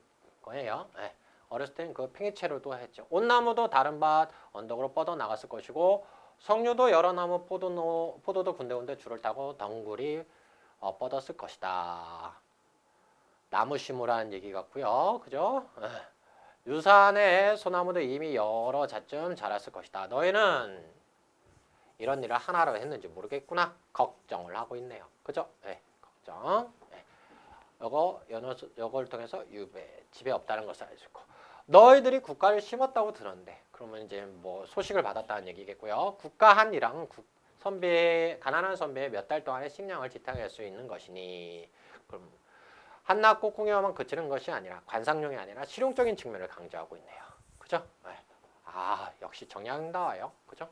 거예요. 네. 어렸을 때는 그 팽이채로도 했죠. 온나무도 다른 밭 언덕으로 뻗어 나갔을 것이고 석류도 여러 나무 포도도 군데군데 줄을 타고 덩굴이 뻗었을 것이다. 나무 심으라는 얘기 같고요. 그죠? 유산의 소나무도 이미 여러 잣쯤 자랐을 것이다. 너희는 이런 일을 하나로 했는지 모르겠구나. 걱정을 하고 있네요. 그죠? 네, 걱정. 네. 요걸 통해서 집에 없다는 것을 알 수 있고. 너희들이 국가를 심었다고 들었는데 그러면 이제 뭐 소식을 받았다는 얘기겠고요. 국가한이랑 가난한 선비의 몇 달 동안의 식량을 지탱할 수 있는 것이니 그럼 한낱 꽁꽁이와만 그치는 것이 아니라 관상용이 아니라 실용적인 측면을 강조하고 있네요. 그죠? 네. 역시 정약나와요. 그죠?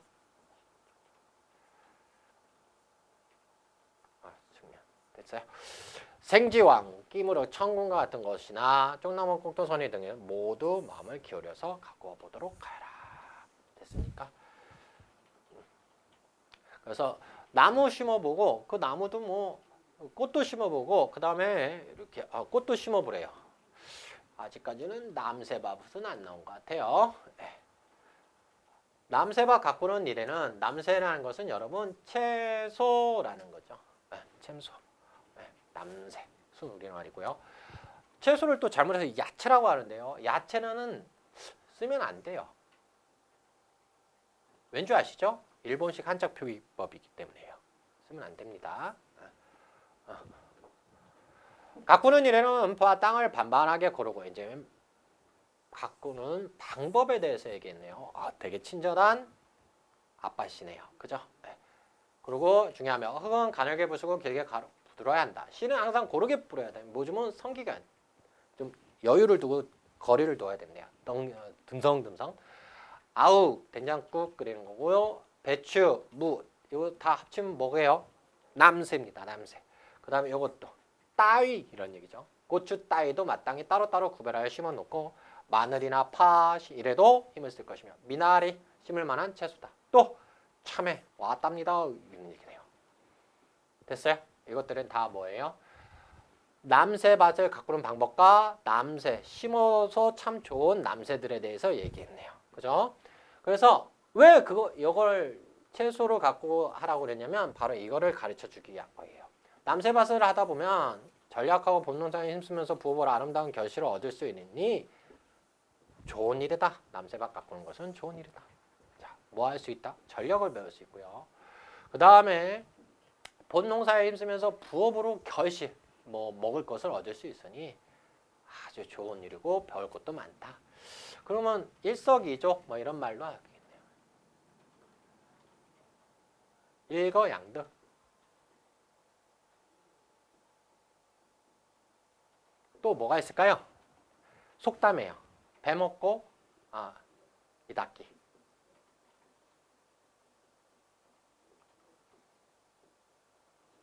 측면 됐어요? 생지왕, 끼무로 천군과 같은 것이나 쪽나무 꼭두선이 등은 모두 마음을 기울여서 가꾸어 보도록 하라. 됐습니까? 그래서 나무 심어보고 그 나무도 뭐 꽃도 심어보고 그 다음에 이렇게 꽃도 심어보래요. 아직까지는 남새밭은 안 나온 것 같아요. 네. 남새밭 가꾸는 일에는 남새라는 것은 여러분 채소라는 거죠. 네, 채소. 네, 남새. 순 우리말이고요. 채소를 또 잘못해서 야채라고 하는데요. 야채는 쓰면 안 돼요. 왠지 아시죠? 일본식 한자 표기법이기 때문에요. 쓰면 안 됩니다. 가꾸는 일에는 땅을 반반하게 고르고 이제 가꾸는 방법에 대해서 얘기했네요. 되게 친절한 아빠시네요. 그죠? 네. 그리고 중요하면 흙은 가늘게 부수고 길게 부드러워야 한다. 씨는 항상 고르게 뿌려야 돼. 뭐주면 성기가 좀 여유를 두고 거리를 둬야 된대요. 듬성듬성. 아욱 된장국 끓이는 거고요. 배추, 무 이거 다 합치면 뭐게요? 남새입니다. 남새. 그 다음에 이것도 따위 이런 얘기죠. 고추 따위도 마땅히 따로따로 구별하여 심어놓고 마늘이나 파 이래도 힘을 쓸 것이며 미나리 심을 만한 채소다. 또 참외 왔답니다. 이런 얘기네요. 됐어요? 이것들은 다 뭐예요? 남새밭을 가꾸는 방법과 남새 심어서 참 좋은 남새들에 대해서 얘기했네요. 그죠? 그래서 왜 이걸 채소로 갖고 하라고 그랬냐면 바로 이거를 가르쳐 주기 위한 거예요. 남새밭을 하다 보면 전략하고 본능상에 힘쓰면서 부업을 아름다운 결실을 얻을 수 있으니 좋은 일이다. 남새밭 가꾸는 것은 좋은 일이다. 자, 뭐 할 수 있다? 전략을 배울 수 있고요. 그 다음에 본농사에 힘쓰면서 부업으로 결실, 먹을 것을 얻을 수 있으니 아주 좋은 일이고 배울 것도 많다. 그러면 일석이조 이런 말로 하겠네요. 일거양득. 또 뭐가 있을까요? 속담이에요. 배 먹고 이 닦기.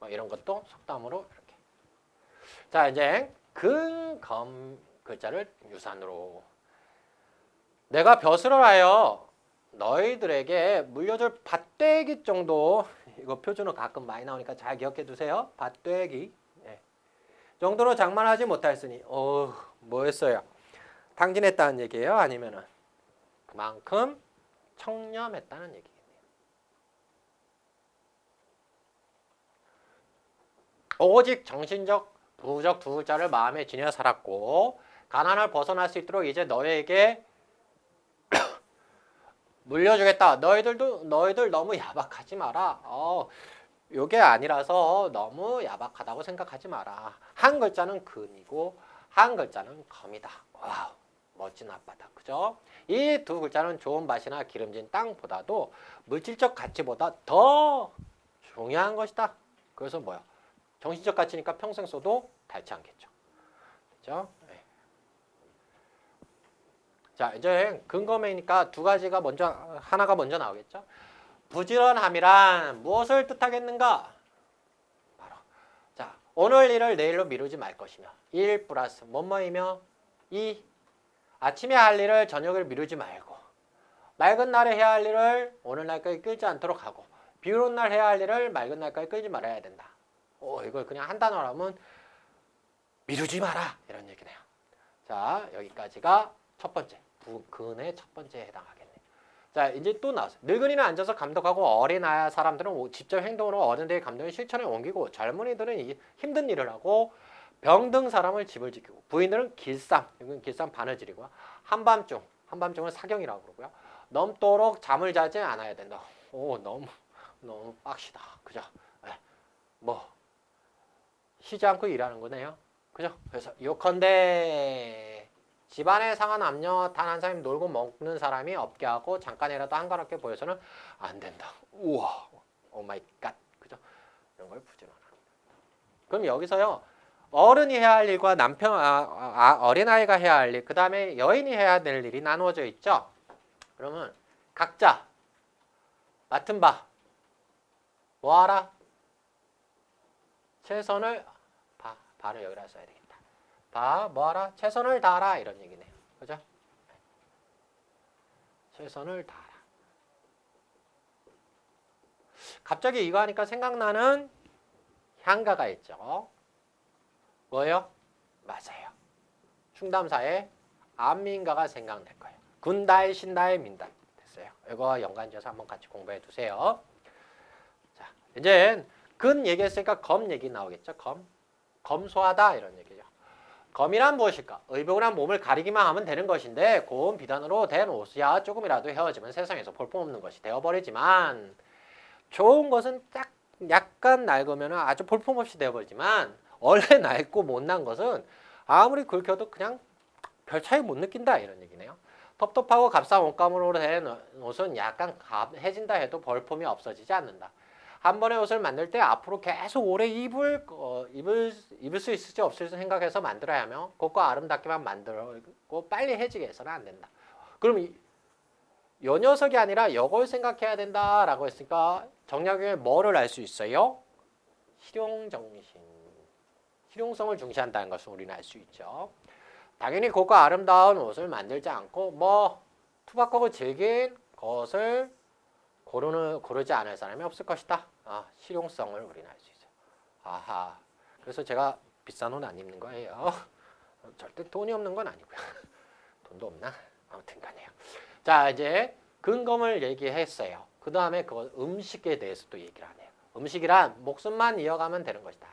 이런 것도 속담으로 이렇게. 자, 이제 근검 글자를 유산으로. 내가 벼슬을 하여 너희들에게 물려줄 밭되기 정도, 이거 표준어 가끔 많이 나오니까 잘 기억해 두세요. 밭되기 정도로 장만하지 못하였으니 뭐 했어요? 탕진했다는 얘기예요? 아니면은 그만큼 청렴했다는 얘기겠네요. 오직 정신적, 부적 두 글자를 마음에 지녀 살았고 가난을 벗어날 수 있도록 이제 너에게 물려주겠다. 너희들 너무 야박하지 마라. 요게 아니라서 너무 야박하다고 생각하지 마라. 한 글자는 근이고 한 글자는 검이다. 와우, 멋진 아빠다. 그죠? 이 두 글자는 좋은 밭이나 기름진 땅보다도 물질적 가치보다 더 중요한 것이다. 그래서 뭐야? 정신적 가치니까 평생 써도 닳지 않겠죠. 그죠? 네. 자, 이제 근검이니까 두 가지가 하나가 먼저 나오겠죠? 부지런함이란 무엇을 뜻하겠는가? 바로 자, 오늘 일을 내일로 미루지 말 것이며 1 플러스 뭐뭐이며 2 아침에 할 일을 저녁을 미루지 말고 맑은 날에 해야 할 일을 오늘 날까지 끌지 않도록 하고 비 오는 날 해야 할 일을 맑은 날까지 끌지 말아야 된다. 이걸 그냥 한 단어로 하면 미루지 마라 이런 얘기네요. 자, 여기까지가 첫 번째 근의 첫 번째에 해당하겠네요. 자, 이제 또 나왔어요. 늙은이는 앉아서 감독하고 어린 사람들은 직접 행동으로 어른들의 감독을 실천에 옮기고 젊은이들은 힘든 일을 하고 병든 사람을 집을 지키고 부인들은 길쌈, 이건 길쌈 바느질이고요. 한밤중은 사경이라고 그러고요. 넘도록 잠을 자지 않아야 된다. 너무 빡시다. 그죠? 쉬지 않고 일하는 거네요. 그죠? 그래서 요컨대 집안에 상한 남녀 단 한 사람이 놀고 먹는 사람이 없게 하고 잠깐이라도 한가롭게 보여서는 안 된다. 우와, 오 마이 갓. 그죠? 이런 걸 부지런하다. 그럼 여기서요. 어른이 해야 할 일과 어린아이가 해야 할 일, 그 다음에 여인이 해야 될 일이 나누어져 있죠. 그러면 각자 맡은 바 뭐하라? 최선을 바로 여기다 써야 되겠다. 뭐하라? 최선을 다하라 이런 얘기네요. 그죠? 최선을 다하라. 갑자기 이거 하니까 생각나는 향가가 있죠. 뭐예요? 맞아요. 충담사에 안민가가 생각날 거예요. 군다의 신다의 민다. 됐어요. 이거 연관지어서 한번 같이 공부해 두세요. 자, 이제 근 얘기했으니까 검 얘기 나오겠죠. 검소하다 이런 얘기죠. 검이란 무엇일까? 의복이란 몸을 가리기만 하면 되는 것인데 고운 비단으로 된 옷이야 조금이라도 헤어지면 세상에서 볼품없는 것이 되어버리지만 좋은 것은 약간 낡으면 아주 볼품없이 되어버리지만 원래 낡고 못난 것은 아무리 긁혀도 그냥 별 차이 못 느낀다 이런 얘기네요. 텁텁하고 값싼 옷감으로 된 옷은 약간 해진다 해도 볼품이 없어지지 않는다. 한 번의 옷을 만들 때 앞으로 계속 오래 입을 수 있을지 없을지 생각해서 만들어야 하며 곱고 아름답게만 만들고 빨리 해지게 해서는 안 된다. 그럼 요 녀석이 아니라 이걸 생각해야 된다라고 했으니까 정략에 뭐를 알 수 있어요? 실용정신. 실용성을 중시한다는 것을 우리는 알 수 있죠. 당연히 곱고 아름다운 옷을 만들지 않고 뭐 투박하고 질긴 것을 고르지 않을 사람이 없을 것이다. 실용성을 우리는 알 수 있어요. 아하. 그래서 제가 비싼 옷 안 입는 거예요. 절대 돈이 없는 건 아니고요. 돈도 없나? 아무튼 간에요. 자, 이제 근검을 얘기했어요. 그 다음에 그 음식에 대해서 또 얘기를 하네요. 음식이란 목숨만 이어가면 되는 것이다.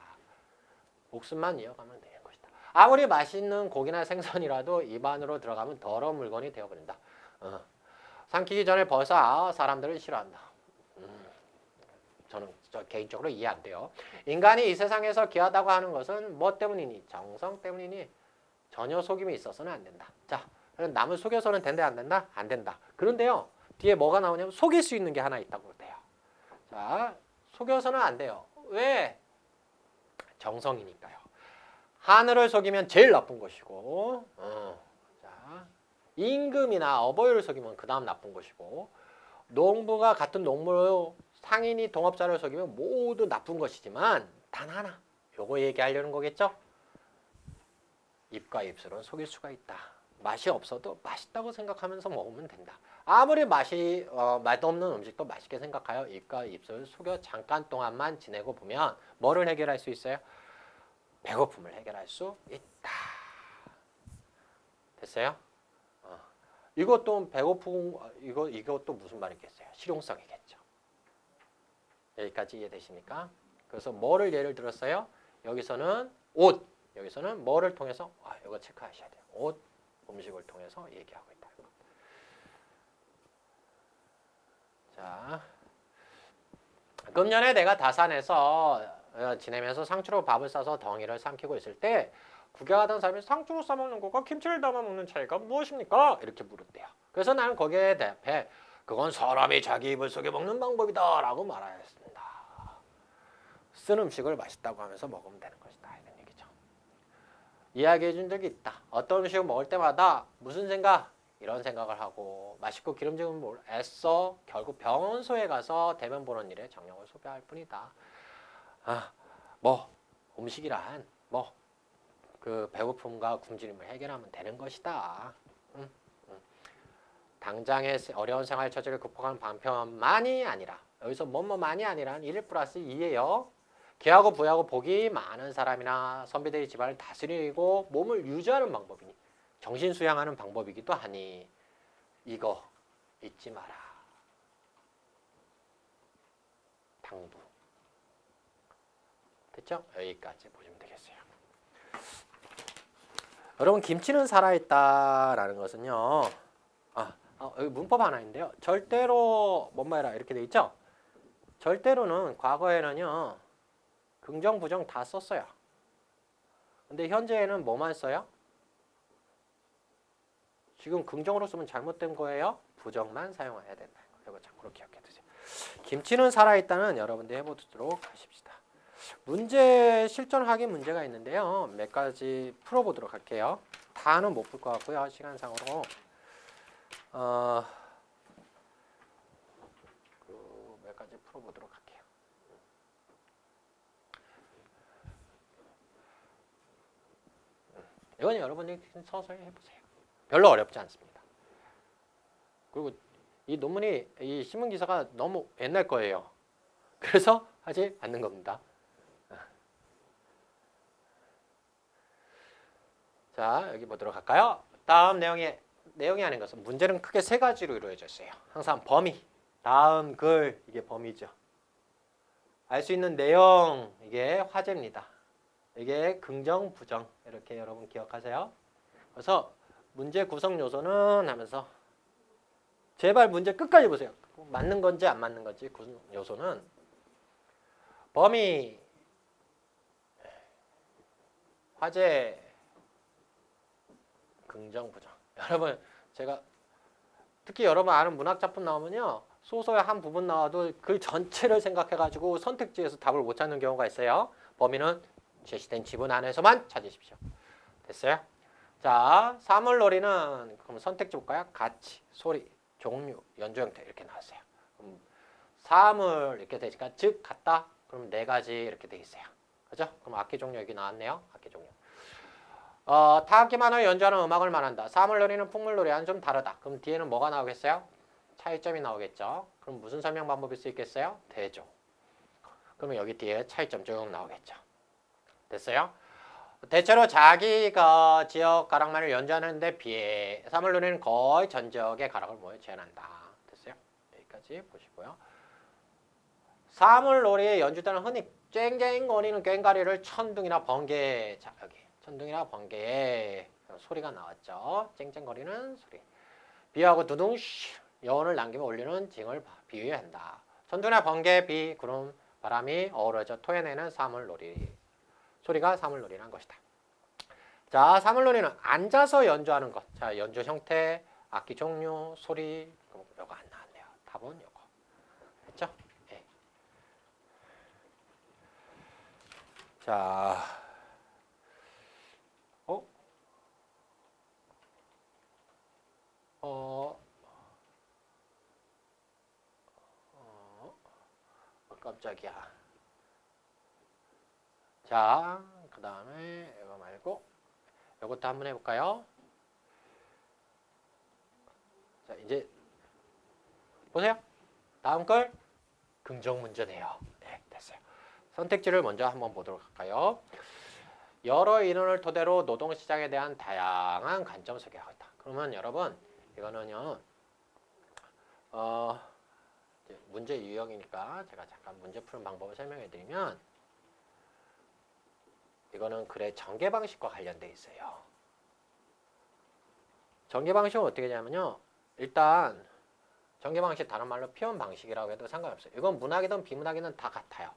목숨만 이어가면 되는 것이다. 아무리 맛있는 고기나 생선이라도 입 안으로 들어가면 더러운 물건이 되어버린다. 삼키기 전에 벌써 사람들을 싫어한다. 저는 개인적으로 이해 안 돼요. 인간이 이 세상에서 귀하다고 하는 것은 뭐 때문이니? 정성 때문이니? 전혀 속임이 있어서는 안 된다. 자, 남을 속여서는 된다 안 된다? 안 된다. 그런데요. 뒤에 뭐가 나오냐면 속일 수 있는 게 하나 있다고 그래요. 자, 속여서는 안 돼요. 왜? 정성이니까요. 하늘을 속이면 제일 나쁜 것이고 자, 임금이나 어버이를 속이면 그 다음 나쁜 것이고 농부가 같은 농부로 상인이 동업자를 속이면 모두 나쁜 것이지만 단 하나 요거 얘기하려는 거겠죠? 입과 입술은 속일 수가 있다. 맛이 없어도 맛있다고 생각하면서 먹으면 된다. 아무리 맛없는 음식도 맛있게 생각하여 입과 입술을 속여 잠깐 동안만 지내고 보면 뭐를 해결할 수 있어요? 배고픔을 해결할 수 있다. 됐어요? 이것도 배고픔 이것도 무슨 말이겠어요? 실용성이겠죠. 여기까지 이해되십니까? 그래서 뭐를 예를 들었어요? 여기서는 옷, 여기서는 뭐를 통해서 이거 체크하셔야 돼요. 옷, 음식을 통해서 얘기하고 있다. 자, 금년에 내가 다산에서 지내면서 상추로 밥을 싸서 덩이를 삼키고 있을 때 구경하던 사람이 상추로 싸먹는 것과 김치를 담아 먹는 차이가 무엇입니까? 이렇게 물었대요. 그래서 나는 거기에 대해 그건 사람이 자기 입을 속에 먹는 방법이다 라고 말하였습니다. 쓴 음식을 맛있다고 하면서 먹으면 되는 것이다. 이런 얘기죠. 이야기해 준 적이 있다. 어떤 음식을 먹을 때마다 무슨 생각? 이런 생각을 하고 맛있고 기름진 걸 애써 결국 병원소에 가서 대면 보는 일에 정력을 소비할 뿐이다. 음식이란 그 배고픔과 굶주림을 해결하면 되는 것이다. 당장의 어려운 생활 처지를 극복하는 방편만이 아니라 여기서 뭐만이 아니라 1 플러스 2예요. 귀하고 부하고 복이 많은 사람이나 선비들이 집안을 다스리고 몸을 유지하는 방법이니 정신 수양하는 방법이기도 하니 이거 잊지 마라. 당부. 됐죠? 여기까지 보시면 되겠어요. 여러분 김치는 살아있다라는 것은요. 여기 문법 하나 있는데요. 절대로 뭐뭐해라 이렇게 돼 있죠? 절대로는 과거에는요. 긍정, 부정 다 썼어요. 근데 현재에는 뭐만 써요? 지금 긍정으로 쓰면 잘못된 거예요. 부정만 사용해야 된다. 이거 참고로 기억해 두세요. 김치는 살아있다는 여러분들 해보도록 하십시다. 문제 실전 확인 문제가 있는데요. 몇 가지 풀어보도록 할게요. 다는 못 풀 것 같고요. 시간상으로 몇 가지 풀어보도록 할게요. 이건 여러분이 서서히 해보세요. 별로 어렵지 않습니다. 그리고 이 논문이 이 신문 기사가 너무 옛날 거예요. 그래서 하지 않는 겁니다. 자, 여기 보도록 할까요? 다음 내용이 아닌 것은 문제는 크게 세 가지로 이루어져 있어요. 항상 범위, 다음 글, 이게 범위죠. 알 수 있는 내용, 이게 화제입니다. 이게 긍정, 부정, 이렇게 여러분 기억하세요. 그래서 문제 구성 요소는 하면서 제발 문제 끝까지 보세요. 맞는 건지 안 맞는 건지 구성 요소는 범위, 화제, 긍정, 부정. 여러분 제가 특히 여러분 아는 문학 작품 나오면요. 소설의 한 부분 나와도 그 전체를 생각해가지고 선택지에서 답을 못 찾는 경우가 있어요. 범위는 제시된 지문 안에서만 찾으십시오. 됐어요? 자, 사물놀이는 그럼 선택지 볼까요? 가치, 소리, 종류, 연주 형태 이렇게 나왔어요. 그럼 사물 이렇게 되니까 즉 같다. 그럼 네 가지 이렇게 돼 있어요. 그죠? 그럼 악기 종류 여기 나왔네요. 악기 종류. 타악기만을 연주하는 음악을 말한다. 사물놀이는 풍물놀이와는 좀 다르다. 그럼 뒤에는 뭐가 나오겠어요? 차이점이 나오겠죠. 그럼 무슨 설명 방법일 수 있겠어요? 대조. 그러면 여기 뒤에 차이점 쭉 나오겠죠. 됐어요? 대체로 자기가 지역 가락만을 연주하는데 비해 사물놀이는 거의 전 지역의 가락을 모여 재현한다. 됐어요? 여기까지 보시고요. 사물놀이의 연주자는 흔히 쨍쨍거리는 꽹과리를 천둥이나 번개, 자 여기 천둥이나 번개의 소리가 나왔죠. 쨍쨍거리는 소리. 비하고 두둥 여운을 남기며 울리는 징을 비유한다. 천둥이나 번개, 비, 구름, 바람이 어우러져 토해내는 사물놀이. 소리가 사물놀이란 것이다. 자, 사물놀이는 앉아서 연주하는 것. 자, 연주 형태, 악기 종류, 소리. 요거 안 나왔네요. 답은 요거. 됐죠? 네. 자, 깜짝이야. 자, 그 다음에 이거 말고 이것도 한번 해볼까요? 자, 이제 보세요. 다음 걸 긍정 문제네요. 네, 됐어요. 선택지를 먼저 한번 보도록 할까요? 여러 인원을 토대로 노동시장에 대한 다양한 관점 소개하고 있다. 그러면 여러분 이거는요. 문제 유형이니까 제가 잠깐 문제 푸는 방법을 설명해 드리면 이거는 글의 전개 방식과 관련돼 있어요. 전개 방식은 어떻게 되냐면요. 일단 전개 방식 다른 말로 표현 방식이라고 해도 상관없어요. 이건 문학이든 비문학이든 다 같아요.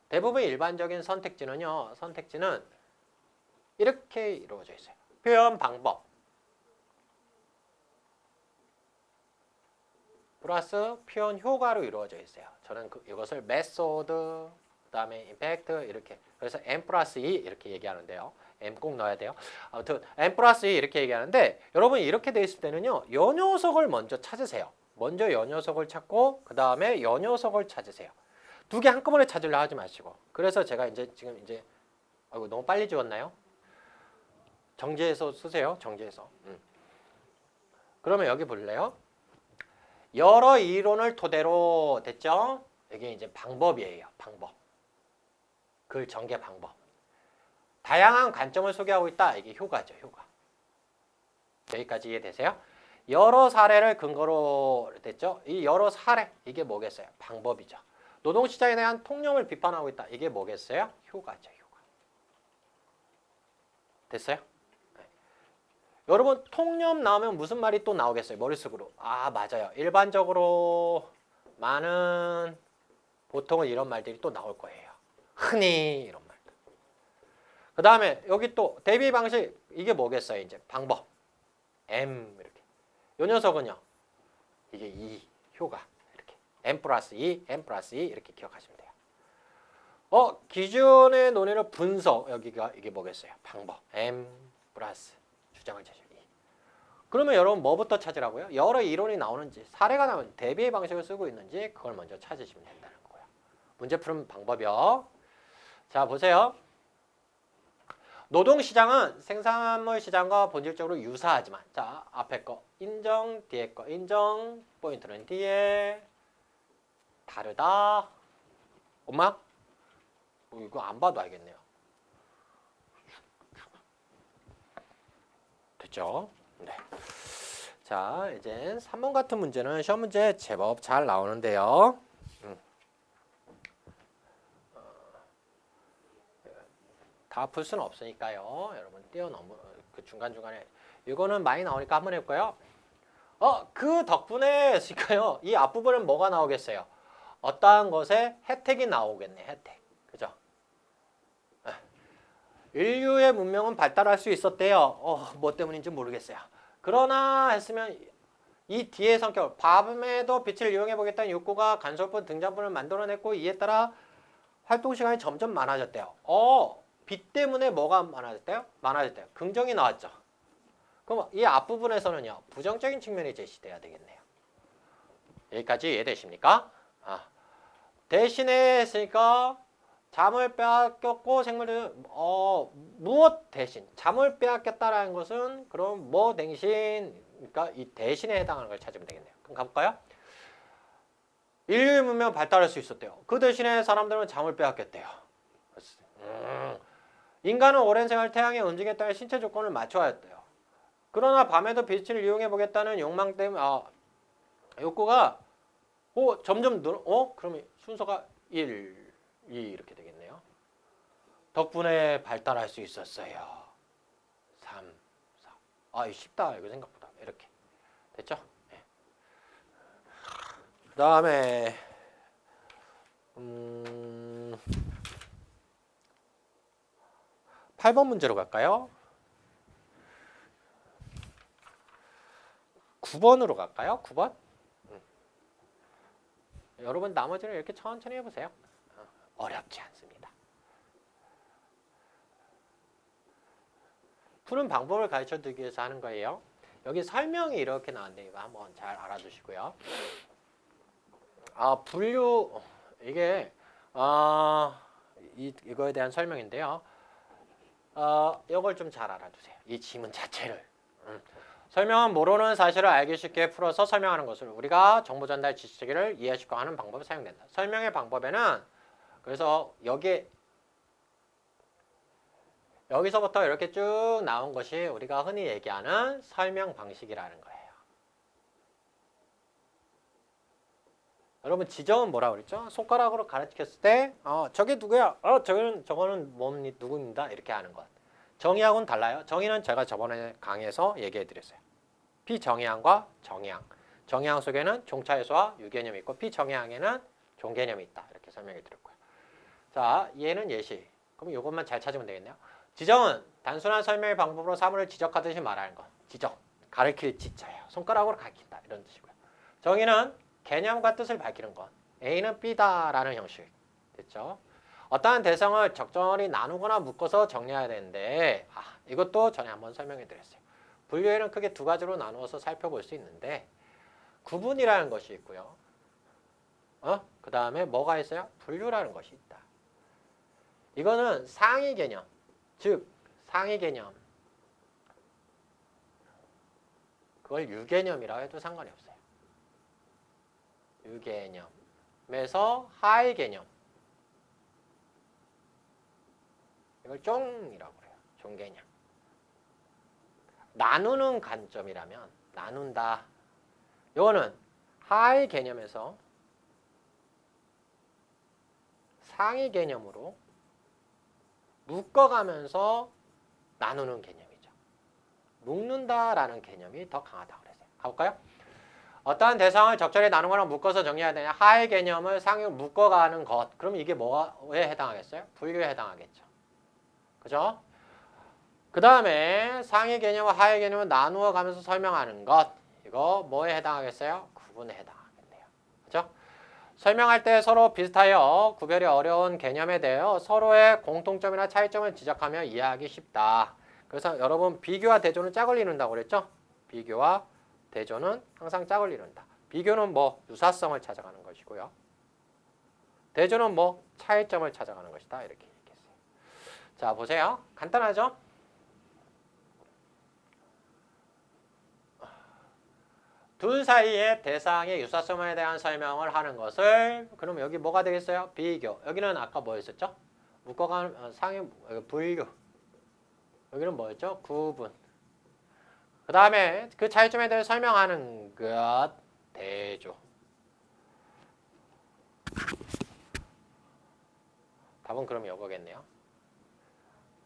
대부분 일반적인 선택지는요. 선택지는 이렇게 이루어져 있어요. 표현 방법 플러스 표현 효과로 이루어져 있어요. 저는 이것을 메소드, 그 다음에 임팩트 이렇게 그래서 M 플러스 E 이렇게 얘기하는데요. M 꼭 넣어야 돼요. 아무튼 M 플러스 E 이렇게 얘기하는데 여러분 이렇게 돼 있을 때는요. 연요석을 먼저 찾으세요. 먼저 연요석을 찾고 그 다음에 연요석을 찾으세요. 두 개 한꺼번에 찾으려 하지 마시고 그래서 제가 지금 아이고 너무 빨리 지웠나요? 정지해서 쓰세요. 정지해서. 그러면 여기 볼래요? 여러 이론을 토대로 됐죠? 이게 이제 방법이에요. 방법. 글 전개 방법. 다양한 관점을 소개하고 있다. 이게 효과죠. 효과. 여기까지 이해되세요? 여러 사례를 근거로 됐죠? 이 여러 사례. 이게 뭐겠어요? 방법이죠. 노동시장에 대한 통념을 비판하고 있다. 이게 뭐겠어요? 효과죠. 효과. 됐어요? 여러분 통념 나오면 무슨 말이 또 나오겠어요? 머릿속으로. 아 맞아요. 일반적으로 많은 보통은 이런 말들이 또 나올 거예요. 흔히 이런 말들. 그 다음에 여기 또 대비 방식 이게 뭐겠어요? 이제 방법. M 이렇게. 요 녀석은요. 이게 E 효과 이렇게. M 플러스 E, M 플러스 E 이렇게 기억하시면 돼요. 기준의 논의를 분석 여기가 이게 뭐겠어요? 방법. M 플러스 주장을 제시하기. 그러면 여러분 뭐부터 찾으라고요? 여러 이론이 나오는지 사례가 나오면 대비의 방식을 쓰고 있는지 그걸 먼저 찾으시면 된다는 거고요. 문제 푸는 방법이요. 자 보세요. 노동시장은 생산물 시장과 본질적으로 유사하지만 자 앞에 거 인정, 뒤에 거 인정, 포인트는 뒤에 다르다. 엄마? 이거 안 봐도 알겠네요. 됐죠? 네. 자, 이제 3번 같은 문제는 시험 문제 제법 잘 나오는데요. 다 풀 수는 없으니까요. 여러분 뛰어넘어 그 중간중간에 이거는 많이 나오니까 한번 해볼까요? 그 덕분에 있으니까요. 이 앞부분은 뭐가 나오겠어요? 어떠한 것에 혜택이 나오겠네. 혜택. 그죠? 인류의 문명은 발달할 수 있었대요. 뭐 때문인지 모르겠어요. 그러나 했으면 이 뒤의 성격, 밤에도 빛을 이용해 보겠다는 욕구가 간sol분 등잔분을 만들어냈고 이에 따라 활동 시간이 점점 많아졌대요. 빛 때문에 뭐가 많아졌대요? 많아졌대요. 긍정이 나왔죠. 그럼 이 앞부분에서는요. 부정적인 측면이 제시돼야 되겠네요. 여기까지 이해되십니까? 대신에 했으니까 잠을 빼앗겼고 생물들 무엇 대신 잠을 빼앗겼다라는 것은 그럼 뭐 대신 그러니까 이 대신에 해당하는 걸 찾으면 되겠네요. 그럼 가볼까요? 인류의 문명 발달할 수 있었대요. 그 대신에 사람들은 잠을 빼앗겼대요. 인간은 오랜 생활 태양의 움직임에 따라 신체 조건을 맞춰야 했대요. 그러나 밤에도 빛을 이용해 보겠다는 욕망 때문에 욕구가 점점 늘어 그러면 순서가 1, 2 이렇게 되겠네요. 덕분에 발달할 수 있었어요. 3, 4. 이거 쉽다. 이거 생각보다. 이렇게. 됐죠? 네. 그 다음에 8번 문제로 갈까요? 9번으로 갈까요? 9번? 여러분 나머지는 이렇게 천천히 해보세요. 어렵지 않습니다. 푸는 방법을 가르쳐 드리기 위해서 하는 거예요. 여기 설명이 이렇게 나왔는데 이거 한번 잘 알아두시고요. 분류 이게 이거에 대한 설명인데요. 이걸 좀 잘 알아두세요. 이 지문 자체를. 설명은 모르는 사실을 알기 쉽게 풀어서 설명하는 것을 우리가 정보 전달 지식체계를 이해하시고 하는 방법이 사용된다. 설명의 방법에는 그래서 여기서부터 이렇게 쭉 나온 것이 우리가 흔히 얘기하는 설명 방식이라는 거예요. 여러분 지정은 뭐라고 그랬죠? 손가락으로 가르쳤을 때 저게 누구야? 저거는 누구입니다. 이렇게 하는 것. 정의하고는 달라요. 정의는 제가 저번에 강의에서 얘기해 드렸어요. 비정의항과 정의항. 정의항 속에는 종차예수와 유개념이 있고 비정의항에는 종개념이 있다. 이렇게 설명해 드렸고요. 자, 얘는 예시. 그럼 이것만 잘 찾으면 되겠네요. 지정은 단순한 설명의 방법으로 사물을 지적하듯이 말하는 것. 지적. 가르칠 지자예요. 손가락으로 가르친다. 이런 뜻이고요. 정의는 개념과 뜻을 밝히는 것. A는 B다라는 형식. 됐죠? 어떠한 대상을 적절히 나누거나 묶어서 정리해야 되는데 이것도 전에 한번 설명해 드렸어요. 분류에는 크게 두 가지로 나누어서 살펴볼 수 있는데 구분이라는 것이 있고요. 그 다음에 뭐가 있어요? 분류라는 것이 있다. 이거는 상위 개념, 즉 상위 개념. 그걸 유개념이라고 해도 상관이 없어요. 유개념에서 하위 개념. 이걸 종이라고 그래요. 종개념. 나누는 관점이라면 나눈다. 이거는 하위 개념에서 상위 개념으로 묶어가면서 나누는 개념이죠. 묶는다라는 개념이 더 강하다고 그랬어요. 가볼까요? 어떠한 대상을 적절히 나누거나 묶어서 정리해야 되냐. 하위 개념을 상위로 묶어가는 것. 그럼 이게 뭐에 해당하겠어요? 분류에 해당하겠죠. 그죠? 그 다음에 상위 개념과 하위 개념을 나누어 가면서 설명하는 것. 이거 뭐에 해당하겠어요? 구분에 해당하겠네요. 그죠? 설명할 때 서로 비슷하여 구별이 어려운 개념에 대해 서로의 공통점이나 차이점을 지적하며 이해하기 쉽다. 그래서 여러분 비교와 대조는 짝을 이룬다고 그랬죠? 비교와 대조는 항상 짝을 이룬다. 비교는 뭐 유사성을 찾아가는 것이고요. 대조는 뭐 차이점을 찾아가는 것이다. 이렇게 얘기했어요. 자, 보세요. 간단하죠? 둘 사이의 대상의 유사성에 대한 설명을 하는 것을 그럼 여기 뭐가 되겠어요? 비교. 여기는 아까 뭐였었죠? 묶어가는 상위 분류. 여기는 뭐였죠? 구분. 그 다음에 그 차이점에 대해 설명하는 것 대조. 답은 그럼 이거겠네요.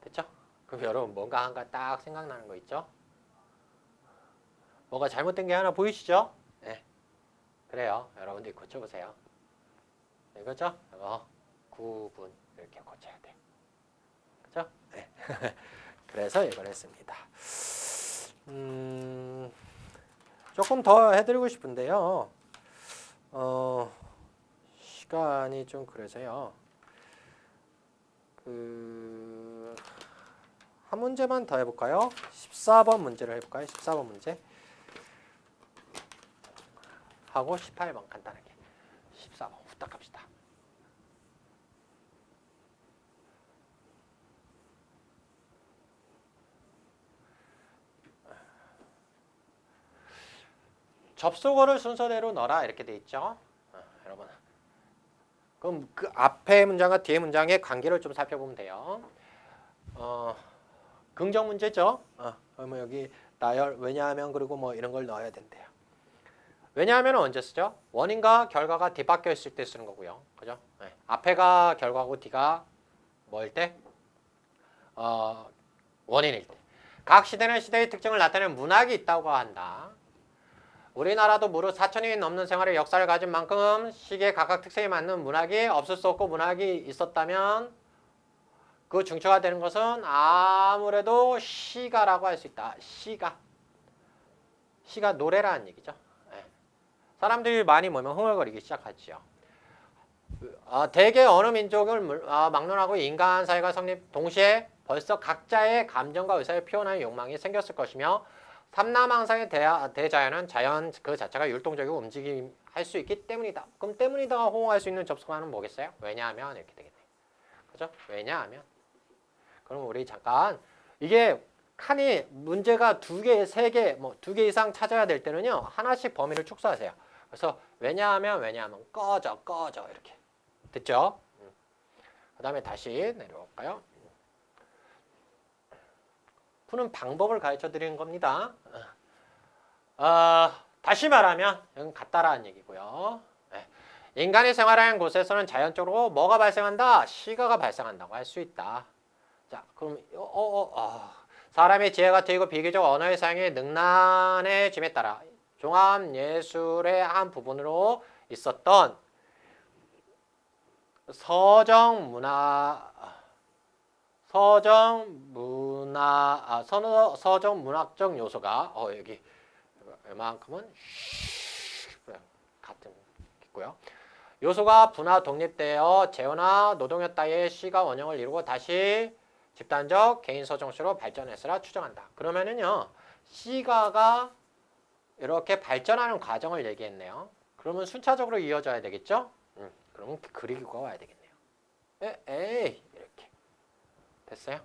됐죠? 그럼 여러분 뭔가 한가 딱 생각나는 거 있죠? 뭐가 잘못된 게 하나 보이시죠? 네. 그래요. 여러분들이 고쳐보세요. 이거죠? 이거 구분 이렇게 고쳐야 돼. 그죠? 네. 그래서 이걸 했습니다. 조금 더 해드리고 싶은데요. 시간이 좀 그래서요. 한 문제만 더 해볼까요? 14번 문제를 해볼까요? 14번 문제 하고 18번 간단하게 14번 후딱 갑시다. 접속어를 순서대로 넣어라 이렇게 돼 있죠. 여러분 그럼 그 앞에 문장과 뒤에 문장의 관계를 좀 살펴보면 돼요. 긍정 문제죠. 그러면 여기 나열 왜냐하면 그리고 뭐 이런 걸 넣어야 된대요. 왜냐하면 언제 쓰죠? 원인과 결과가 뒤바뀌어 있을 때 쓰는 거고요. 그죠? 네. 앞에가 결과고 뒤가 뭐일 때? 원인일 때. 각 시대는 시대의 특징을 나타내는 문학이 있다고 한다. 우리나라도 무려 4천이 넘는 생활의 역사를 가진 만큼 시기의 각각 특성에 맞는 문학이 없을 수 없고 문학이 있었다면 그 중추가 되는 것은 아무래도 시가라고 할 수 있다. 시가 노래라는 얘기죠. 네. 사람들이 많이 모이면 흥얼거리기 시작하지요. 대개 어느 민족을 막론하고 인간 사회가 성립 동시에 벌써 각자의 감정과 의사를 표현하는 욕망이 생겼을 것이며 삼남항상의 대자연은 자연 그 자체가 율동적이고 움직임할 수 있기 때문이다. 그럼 때문이다가 호응할 수 있는 접속어는 뭐겠어요? 왜냐하면 이렇게 되겠네요. 그죠? 왜냐하면. 그럼 우리 잠깐 이게 칸이 문제가 2개, 3개, 뭐 2개 이상 찾아야 될 때는요. 하나씩 범위를 축소하세요. 그래서 왜냐하면 꺼져 이렇게. 됐죠? 그 다음에 다시 내려올까요? 푸는 방법을 가르쳐 드리는 겁니다. 다시 말하면 이건 같다라는 얘기고요. 네. 인간이 생활하는 곳에서는 자연적으로 뭐가 발생한다? 시가가 발생한다고 할 수 있다. 자, 그럼 사람의 지혜가 트이고 비교적 언어의 사용이 능란해짐에 따라 종합예술의 한 부분으로 있었던 서정 문학적 요소가 여기 이만큼은 같은 있고요. 요소가 분화 독립되어 재혼화 노동력 따위의 시가 원형을 이루고 다시 집단적 개인 서정시로 발전했으라 추정한다. 그러면은요 시가가 이렇게 발전하는 과정을 얘기했네요. 그러면 순차적으로 이어져야 되겠죠? 그러면 그리기가 와야 되겠네요. 에이 이렇게 됐어요?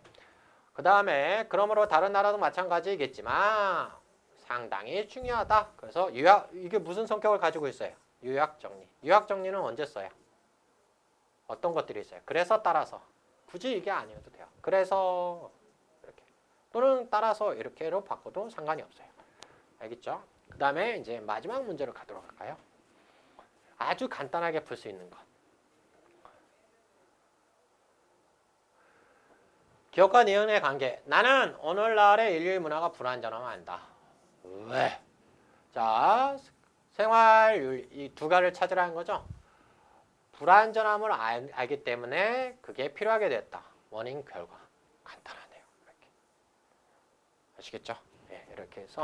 그 다음에 그러므로 다른 나라도 마찬가지겠지만 상당히 중요하다. 그래서 이게 무슨 성격을 가지고 있어요? 요약정리. 요약정리는 언제 써요? 어떤 것들이 있어요? 그래서 따라서. 굳이 이게 아니어도 돼요. 그래서 이렇게 또는 따라서 이렇게로 바꿔도 상관이 없어요. 알겠죠? 그 다음에 이제 마지막 문제로 가도록 할까요? 아주 간단하게 풀 수 있는 것. 기업과 니은의 관계. 나는 오늘날의 인류의 문화가 불완전하면 안다. 왜? 자, 생활율 이 두 가지를 찾으라는 거죠. 불완전함을 알기 때문에 그게 필요하게 됐다. 원인, 결과. 간단하네요. 이렇게. 아시겠죠? 네, 이렇게 해서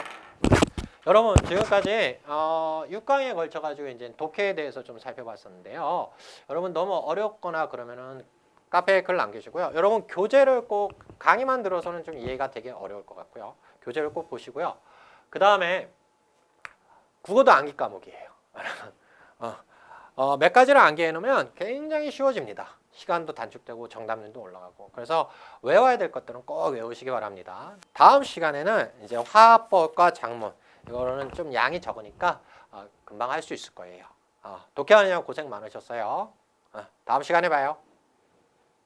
여러분 지금까지 6강에 걸쳐가지고 이제 독해에 대해서 좀 살펴봤었는데요. 여러분 너무 어렵거나 그러면은 카페에 글 남기시고요. 여러분 교재를 꼭 강의만 들어서는 좀 이해가 되게 어려울 것 같고요. 교재를 꼭 보시고요. 그 다음에 국어도 암기 과목이에요. 몇 가지를 암기해 놓으면 굉장히 쉬워집니다. 시간도 단축되고 정답률도 올라가고. 그래서 외워야 될 것들은 꼭 외우시기 바랍니다. 다음 시간에는 이제 화합법과 작문 이거는 좀 양이 적으니까 금방 할 수 있을 거예요. 독해하느냐고 고생 많으셨어요. 다음 시간에 봐요.